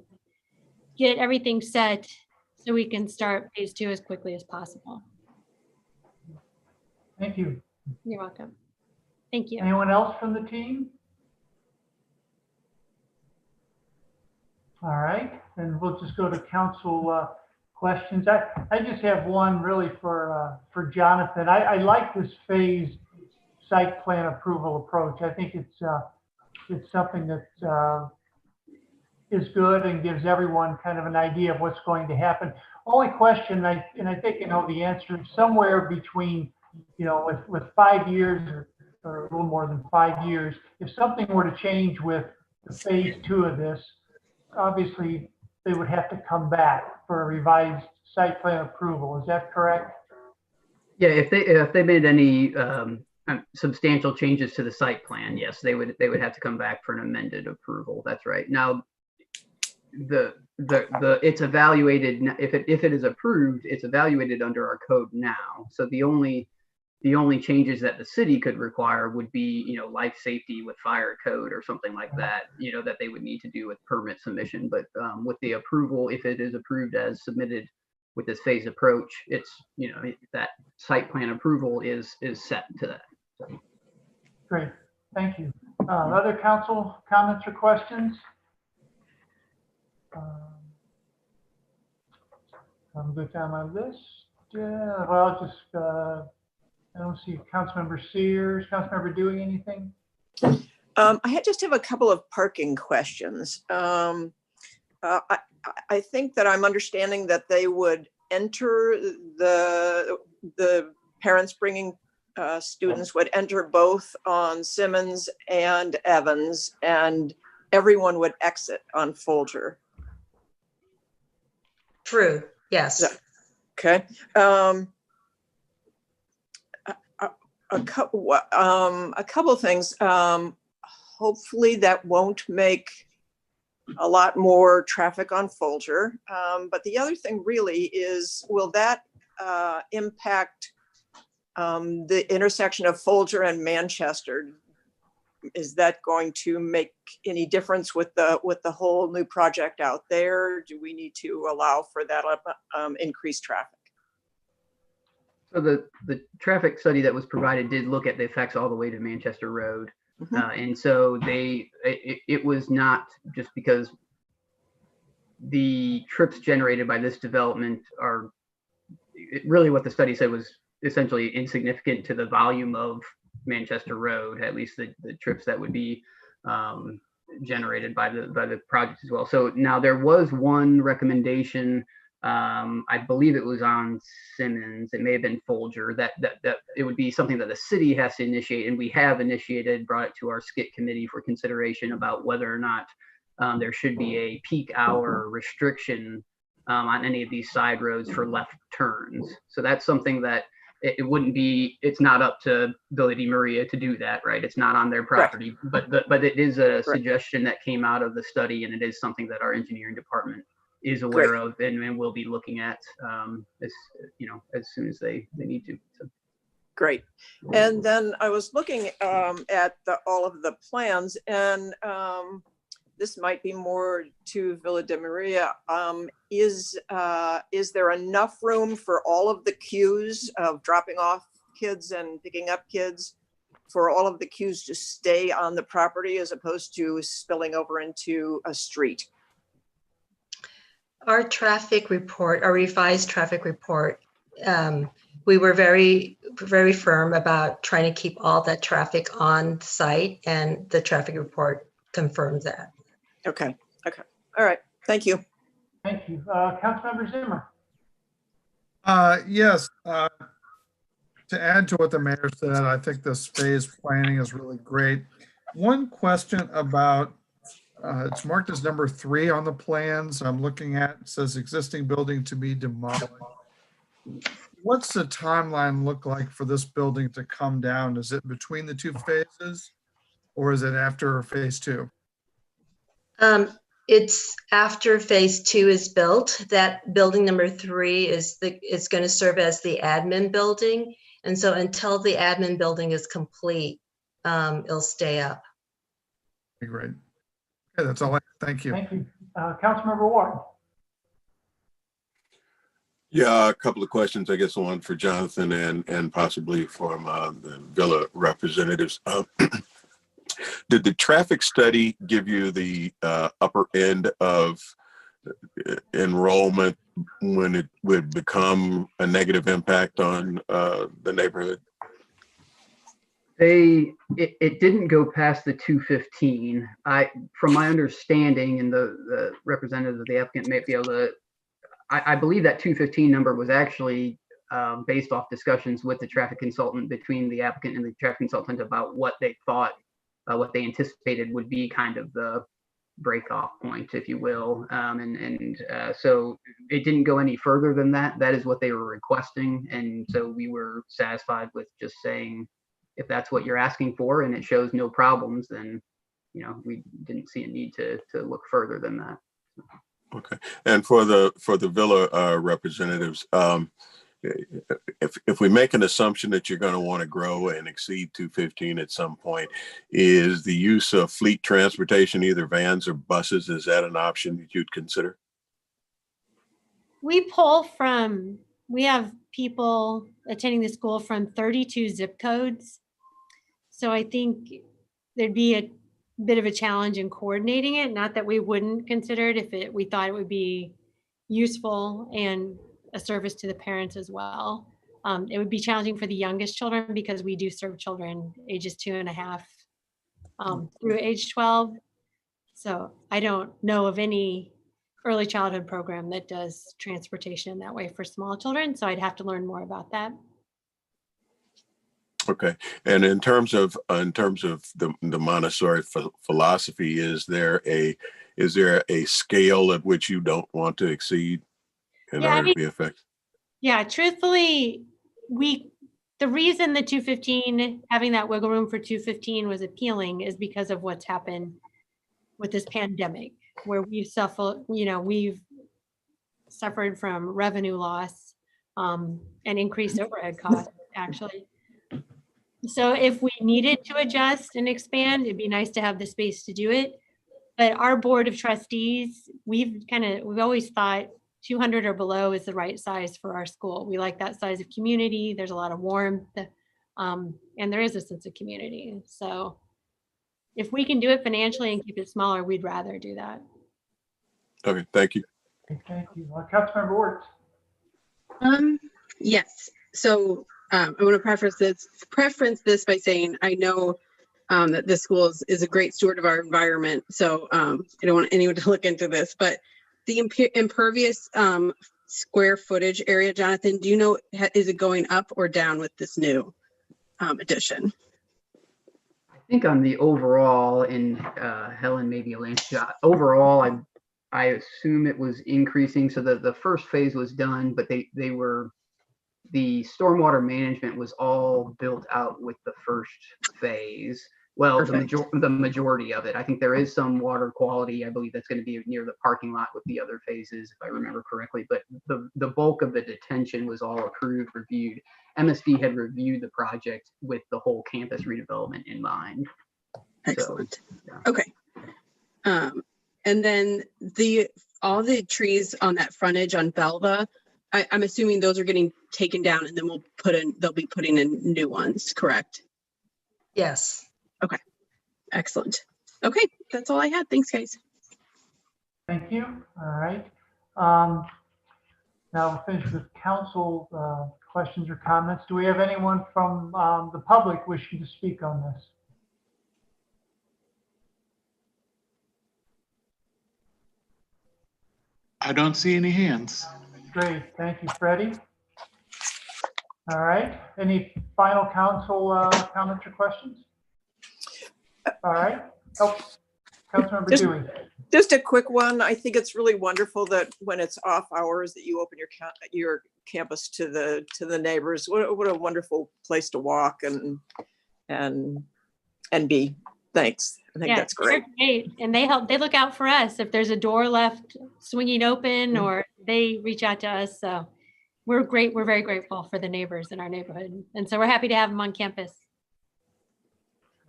get everything set so we can start phase 2 as quickly as possible. Thank you. You're welcome. Thank you. Anyone else from the team? All right, and we'll just go to council questions. I just have one really for Jonathan. I like this phased site plan approval approach. I think it's something that is good and gives everyone kind of an idea of what's going to happen. Only question, and I think you know the answer, somewhere between, with 5 years or a little more than 5 years, if something were to change with the phase 2 of this, obviously they would have to come back for a revised site plan approval. Is that correct? Yeah, if they made any substantial changes to the site plan, yes, they would have to come back for an amended approval. That's right. Now, it's evaluated if it is approved, it's evaluated under our code now. So the only changes that the city could require would be, life safety with fire code or something like that, that they would need to do with permit submission. But with the approval, if it is approved as submitted with this phase approach, it's, that site plan approval is set to that. So. Great, thank you. Other council comments or questions? I'm good on my list. Yeah, well, just I don't see Councilmember Sears. Councilmember doing anything? I just have a couple of parking questions. I think that I'm understanding that they would enter the parents bringing students would enter both on Simmons and Evans, and everyone would exit on Folger. True. Yes. Okay. A couple things. Hopefully that won't make a lot more traffic on Folger. But the other thing really is, will that impact the intersection of Folger and Manchester? Is that going to make any difference with the whole new project out there? Do we need to allow for that increased traffic? So the traffic study that was provided did look at the effects all the way to Manchester Road. And so it was not just because the trips generated by this development are really what the study said was essentially insignificant to the volume of Manchester Road, at least the trips that would be generated by the project as well. So now there was one recommendation, I believe it was on Simmons, it may have been Folger, that it would be something that the city has to initiate, and we have initiated, brought it to our SCIT committee for consideration about whether or not there should be a peak hour restriction on any of these side roads for left turns. So that's something that it wouldn't be, it's not up to Villa Di Maria to do that, right? It's not on their property, but it is a suggestion that came out of the study, and it is something that our engineering department is aware of and will be looking at as soon as they need to. So. Great. And then I was looking at all of the plans, and this might be more to Villa Di Maria. Is there enough room for all of the queues of dropping off kids and picking up kids for all of the queues to stay on the property as opposed to spilling over into a street? Our traffic report, our revised traffic report, we were very, very firm about trying to keep all that traffic on site, and the traffic report confirms that. Okay. Okay. All right. Thank you. Thank you. Councilmember Zimmer. Yes, to add to what the mayor said, I think this phase planning is really great. One question about, it's marked as number 3 on the plans I'm looking at. It says existing building to be demolished. What's the timeline look like for this building to come down? Is it between the 2 phases, or is it after phase 2? It's after phase 2 is built. That building number 3 is going to serve as the admin building. And so until the admin building is complete, it'll stay up. Great. Okay, that's all. Thank you. Thank you. Councilmember Ward. Yeah, a couple of questions, I guess, one for Jonathan and possibly from the Villa representatives. Did the traffic study give you the upper end of enrollment when it would become a negative impact on the neighborhood? It didn't go past the 215. From my understanding, and the representative of the applicant may be able to, I believe that 215 number was actually based off discussions with the traffic consultant, between the applicant and the traffic consultant, about what they thought, what they anticipated would be kind of the break-off point, if you will. So it didn't go any further than that. That is what they were requesting. And so we were satisfied with just saying, if that's what you're asking for and it shows no problems, then, you know, we didn't see a need to look further than that. Okay. And for the Villa representatives, if we make an assumption that you're going to want to grow and exceed 215 at some point, is the use of fleet transportation, either vans or buses, is that an option that you'd consider? We have people attending the school from 32 zip codes. So I think there'd be a bit of a challenge in coordinating it. Not that we wouldn't consider it if we thought it would be useful and a service to the parents as well. It would be challenging for the youngest children because we do serve children ages 2.5 through age 12. So I don't know of any early childhood program that does transportation that way for small children. So I'd have to learn more about that. Okay. And in terms of the Montessori philosophy, is there a scale at which you don't want to exceed in order to be effective? Yeah, truthfully, the reason the 215, having that wiggle room for 215 was appealing is because of what's happened with this pandemic, where we've suffered from revenue loss and increased overhead costs, actually. So if we needed to adjust and expand, it'd be nice to have the space to do it. But our board of trustees, we've always thought 200 or below is the right size for our school. We like that size of community. There's a lot of warmth, and there is a sense of community. So if we can do it financially and keep it smaller, we'd rather do that. Okay, thank you. Thank you. Councilmember Ward. Yes. So I want to preference this by saying I know that this school is a great steward of our environment. So I don't want anyone to look into this, but the impervious square footage area, Jonathan, do you know, is it going up or down with this new addition? I think on the overall, in Helen, maybe Alancia, overall, I assume it was increasing. So the first phase was done, but the stormwater management was all built out with the first phase. Well, the majority of it. I think there is some water quality. I believe that's going to be near the parking lot with the other phases, if I remember correctly. But the bulk of the detention was all approved, reviewed. MSD had reviewed the project with the whole campus redevelopment in mind. Excellent. So, yeah. Okay. And then all the trees on that frontage on Belva, I'm assuming those are getting taken down, and then they'll be putting in new ones, correct? Yes. Excellent. Okay, that's all I had. Thanks, guys. Thank you. All right. Now we'll finish with council questions or comments. Do we have anyone from the public wishing to speak on this? I don't see any hands. Great. Thank you, Freddie. All right. Any final council comments or questions? All right. Oh, Councilmember Dewey. Just a quick one. I think it's really wonderful that when it's off hours that you open your campus to the neighbors. What a wonderful place to walk and be. Thanks. I think that's great. They're great. And they look out for us. If there's a door left swinging open, or they reach out to us. So we're great. We're very grateful for the neighbors in our neighborhood. And so we're happy to have them on campus.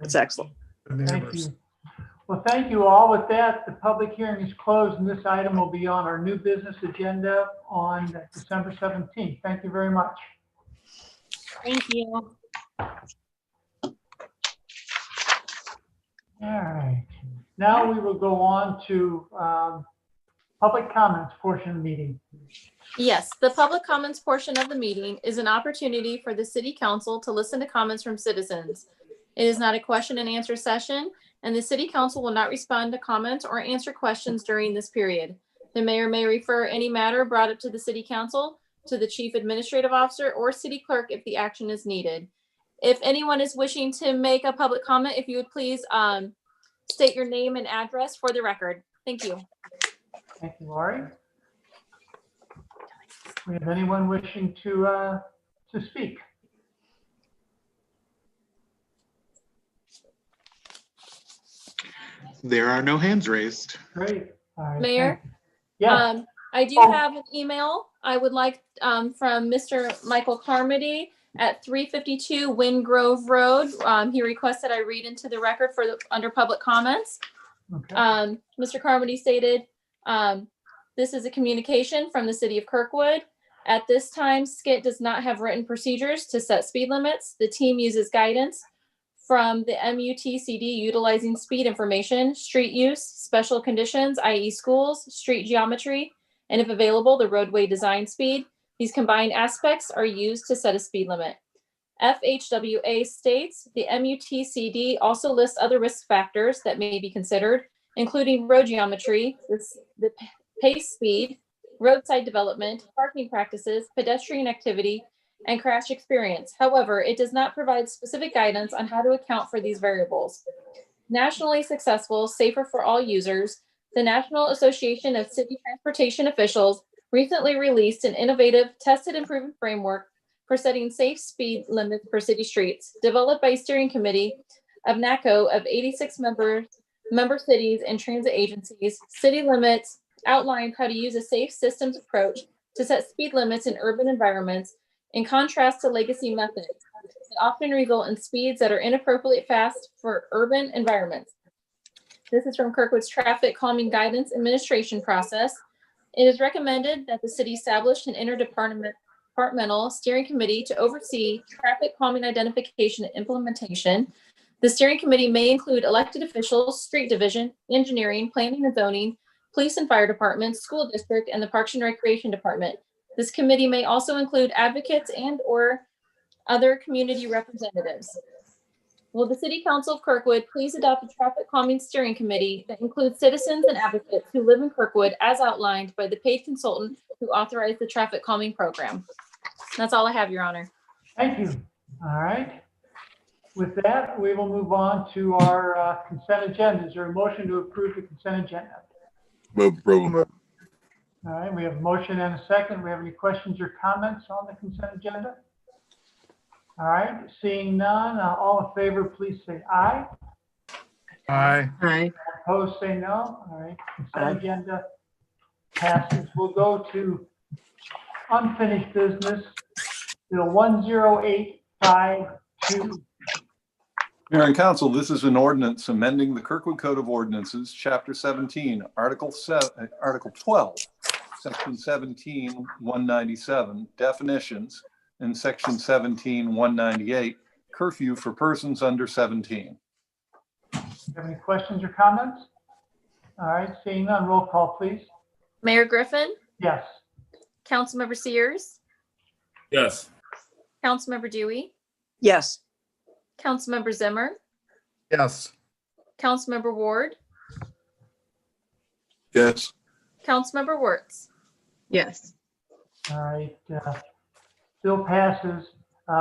That's excellent. Thank you. Well, thank you all. With that, the public hearing is closed, and this item will be on our new business agenda on December 17th. Thank you very much. Thank you. All right. Now we will go on to public comments portion of the meeting. Yes, the public comments portion of the meeting is an opportunity for the city council to listen to comments from citizens. It is not a question and answer session, and the city council will not respond to comments or answer questions during this period. The mayor may refer any matter brought up to the city council to the chief administrative officer or city clerk if the action is needed. If anyone is wishing to make a public comment, if you would please state your name and address for the record. Thank you. Thank you, Laurie. We have anyone wishing to speak? There are no hands raised. Great. All right. Mayor? Yes. I do have an email I would like from Mr. Michael Carmody at 352 Wind Grove Road. He requested I read into the record under public comments. Okay. Mr. Carmody stated, this is a communication from the city of Kirkwood. At this time, SCIT does not have written procedures to set speed limits. The team uses guidance from the MUTCD utilizing speed information, street use, special conditions, i.e. schools, street geometry, and if available, the roadway design speed. These combined aspects are used to set a speed limit. FHWA states the MUTCD also lists other risk factors that may be considered, including road geometry, the pace speed, roadside development, parking practices, pedestrian activity, and crash experience. However, it does not provide specific guidance on how to account for these variables. Nationally successful, safer for all users, the National Association of City Transportation Officials recently released an innovative tested and proven framework for setting safe speed limits for city streets, developed by a steering committee of NACO of 86 member cities and transit agencies. City Limits outlined how to use a safe systems approach to set speed limits in urban environments, in contrast to legacy methods that often result in speeds that are inappropriately fast for urban environments. This is from Kirkwood's Traffic Calming Guidance Administration process. It is recommended that the city establish an interdepartmental steering committee to oversee traffic calming identification and implementation. The steering committee may include elected officials, street division, engineering, planning and zoning, police and fire departments, school district, and the Parks and Recreation Department. This committee may also include advocates and/or other community representatives. Will the City Council of Kirkwood please adopt a traffic calming steering committee that includes citizens and advocates who live in Kirkwood as outlined by the paid consultant who authorized the traffic calming program? That's all I have, Your Honor. Thank you. All right. With that, we will move on to our consent agenda. Is there a motion to approve the consent agenda? Move approval. All right, we have a motion and a second. Do we have any questions or comments on the consent agenda? All right, seeing none, all in favor, please say aye. Aye. Aye. Opposed, say no. All right, consent agenda passes. We'll go to unfinished business, Bill 10852. Mayor and Council, this is an ordinance amending the Kirkwood Code of Ordinances, Chapter 17, Article 12, Section 17-197, definitions, and Section 17-198, curfew for persons under 17. Have any questions or comments? All right, seeing none, roll call, please. Mayor Griffin, Yes. Councilmember Sears, Yes. Councilmember Dewey, Yes. Councilmember Zimmer, Yes. Councilmember Ward, Yes. Councilmember Wirtz. Yes. All right, bill passes.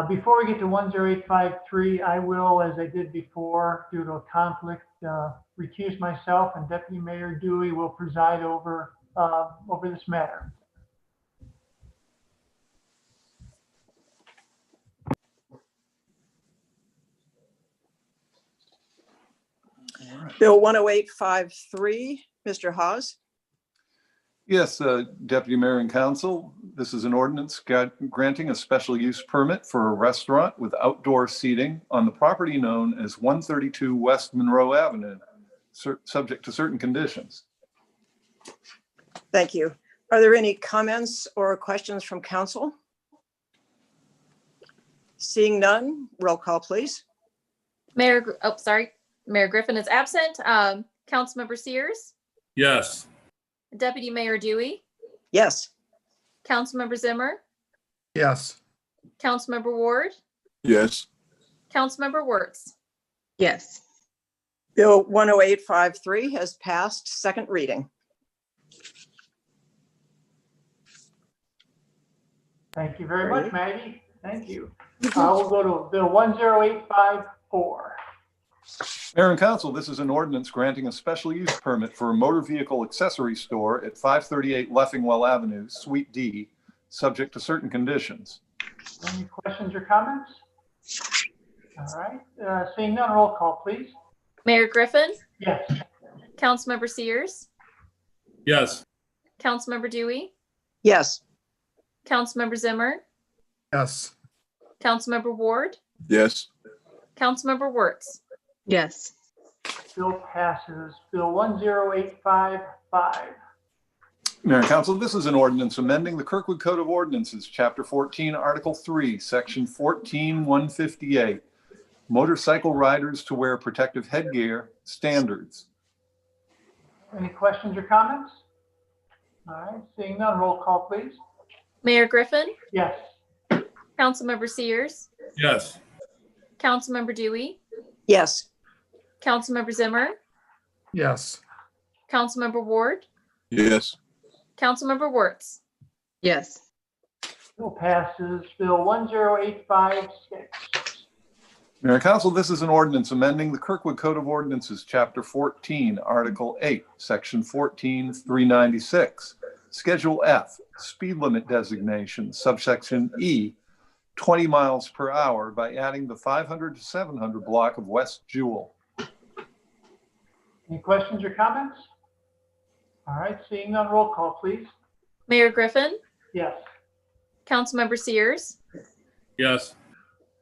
Before we get to 10853, I will, as I did before, due to a conflict, recuse myself, and Deputy Mayor Dewey will preside over this matter. Bill 10853, Mr. Hawes. Yes, Deputy Mayor and Council, this is an ordinance granting a special use permit for a restaurant with outdoor seating on the property known as 132 West Monroe Avenue, subject to certain conditions. Thank you. Are there any comments or questions from council? Seeing none, roll call, please. Mayor Griffin is absent. Councilmember Sears, Yes. Deputy Mayor Dewey, Yes. Councilmember Zimmer, Yes. Councilmember Ward, Yes. Councilmember Wirtz. Yes. Bill 10853 has passed second reading. Thank you very much, Maggie. Thank you. We'll go to Bill 10854. Mayor and Council, this is an ordinance granting a special use permit for a motor vehicle accessory store at 538 Leffingwell Avenue, Suite D, subject to certain conditions. Any questions or comments? All right, seeing none, roll call, please. Mayor Griffin, Yes. Councilmember Sears, Yes. Councilmember Dewey, Yes. Councilmember Zimmer, Yes. Councilmember Ward, Yes. Councilmember Wirtz. Yes. Bill passes. Bill 10855. Mayor and Council, this is an ordinance amending the Kirkwood Code of Ordinances, Chapter 14, Article 3, Section 14158, motorcycle riders to wear protective headgear standards. Any questions or comments? All right, seeing none, roll call, please. Mayor Griffin, Yes. Councilmember Sears, Yes. Councilmember Dewey, Yes. Councilmember Zimmer, Yes. Councilmember Ward, Yes. Councilmember Wirtz. Yes. Bill passes. Bill 10856. Mayor and Council, this is an ordinance amending the Kirkwood Code of Ordinances, Chapter 14, Article 8, Section 14396, Schedule F, speed limit designation, subsection E, 20 miles per hour by adding the 500 to 700 block of West Jewel. Any questions or comments? All right, seeing none, roll call, please. Mayor Griffin, Yes. Councilmember Sears, Yes.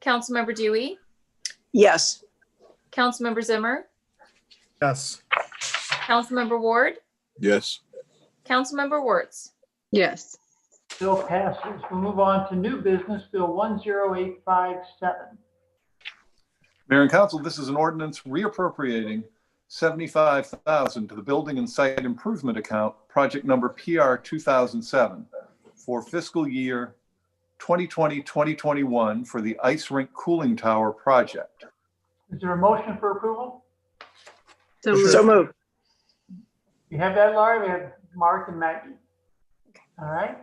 Councilmember Dewey, Yes. Councilmember Zimmer, Yes. Councilmember Ward, Yes. Councilmember Wirtz. Yes. Bill passes. We'll move on to new business, Bill 10857. Mayor and Council, this is an ordinance reappropriating $75,000 to the Building and Site Improvement Account, project number PR 2007, for fiscal year 2020-2021 for the Ice Rink Cooling Tower project. Is there a motion for approval? So moved. So moved. You have that, Laura? We have Mark and Maggie. All right.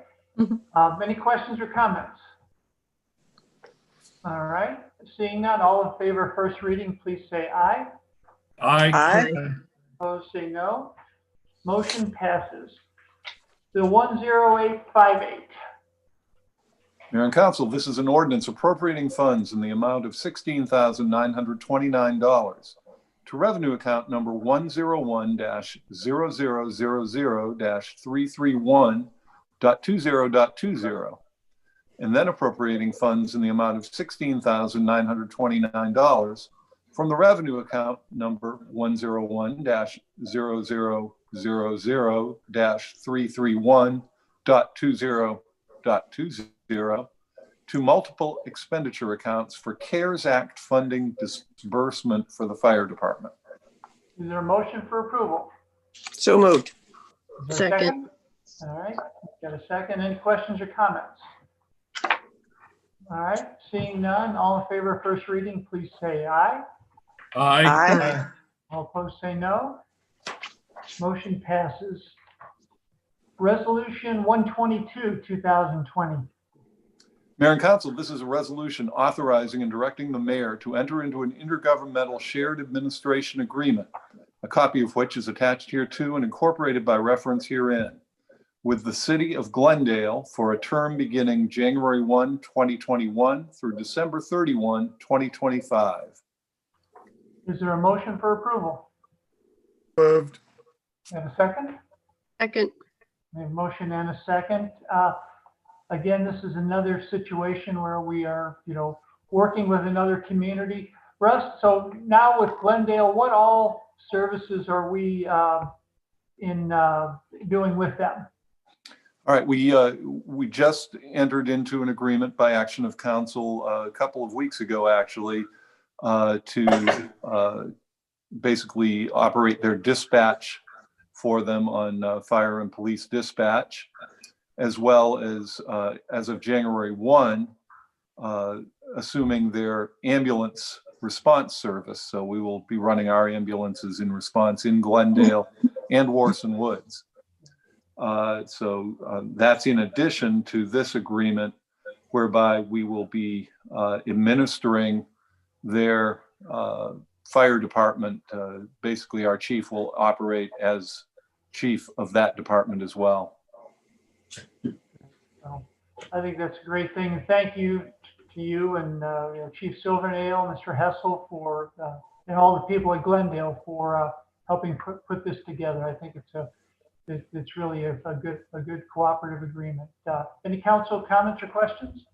Any questions or comments? All right. Seeing none, all in favor of first reading, please say aye. Aye. Aye. Opposed, say no. Motion passes. Bill 10858. Mayor and Council, this is an ordinance appropriating funds in the amount of $16,929 to revenue account number 101-0000-331.20.20, and then appropriating funds in the amount of $16,929 from the revenue account number 101-0000-331.20.20, to multiple expenditure accounts for CARES Act funding disbursement for the fire department. Is there a motion for approval? So moved. Is there a Second. All right, got a second. Any questions or comments? All right, seeing none, all in favor of first reading, please say aye. Aye. All opposed, say no. Motion passes. Resolution 122, 2020. Mayor and Council, this is a resolution authorizing and directing the mayor to enter into an intergovernmental shared administration agreement, a copy of which is attached hereto and incorporated by reference herein, with the city of Glendale for a term beginning January 1, 2021 through December 31, 2025. Is there a motion for approval? Moved. And a second? Second. We have a motion and a second. Again, this is another situation where we are, working with another community. Russ, so now with Glendale, what all services are we doing with them? All right, we just entered into an agreement by action of council a couple of weeks ago, actually, to basically operate their dispatch for them on fire and police dispatch, as well as of January 1, assuming their ambulance response service. So we will be running our ambulances in response in Glendale and Warson Woods. So that's in addition to this agreement, whereby we will be administering their fire department. Basically, our chief will operate as chief of that department as well. I think that's a great thing. And thank you to you and Chief Silvernail, Mr. Hessel, for and all the people at Glendale for helping put this together. I think it's really a good cooperative agreement. Any council comments or questions?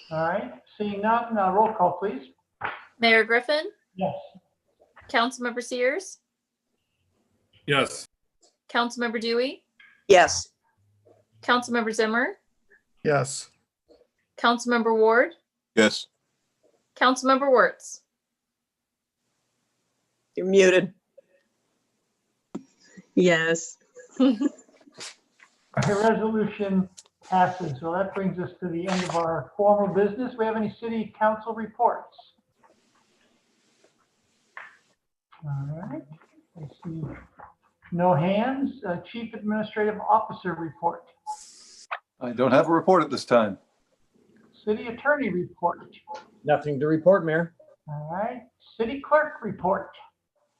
All right, seeing none, roll call, please. Mayor Griffin, Yes. Councilmember Sears, Yes. Councilmember Dewey, Yes. Councilmember Zimmer, Yes. Councilmember Ward, Yes. Councilmember Wirtz. You're muted. Yes. The resolution passes. So that brings us to the end of our formal business. We have any city council reports? All right. I see no hands. Chief Administrative Officer report. I don't have a report at this time. City Attorney report. Nothing to report, Mayor. All right. City Clerk report.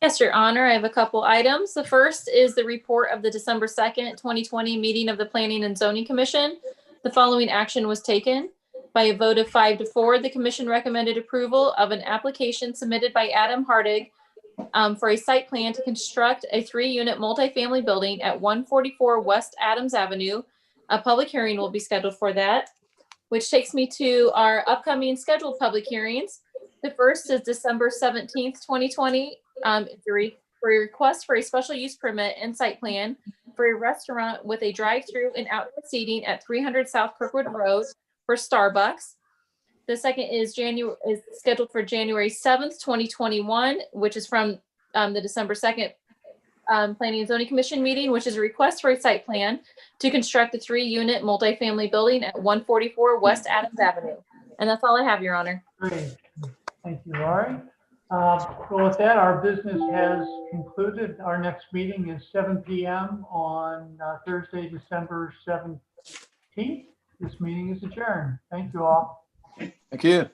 Yes, Your Honor, I have a couple items. The first is the report of the December 2nd, 2020 meeting of the Planning and Zoning Commission. The following action was taken. By a vote of 5-4, the commission recommended approval of an application submitted by Adam Hardig for a site plan to construct a 3-unit multifamily building at 144 West Adams Avenue. A public hearing will be scheduled for that, which takes me to our upcoming scheduled public hearings. The first is December 17th, 2020. For a request for a special use permit and site plan for a restaurant with a drive-through and outdoor seating at 300 South Kirkwood Road for Starbucks. The second is scheduled for January 7th, 2021, which is from the December 2nd Planning and Zoning Commission meeting, which is a request for a site plan to construct a 3-unit multifamily building at 144 West Adams Avenue. And that's all I have, Your Honor. Great. Thank you, Laurie. Well, with that, our business has concluded. Our next meeting is 7 p.m. on Thursday, December 17th. This meeting is adjourned. Thank you all. Thank you.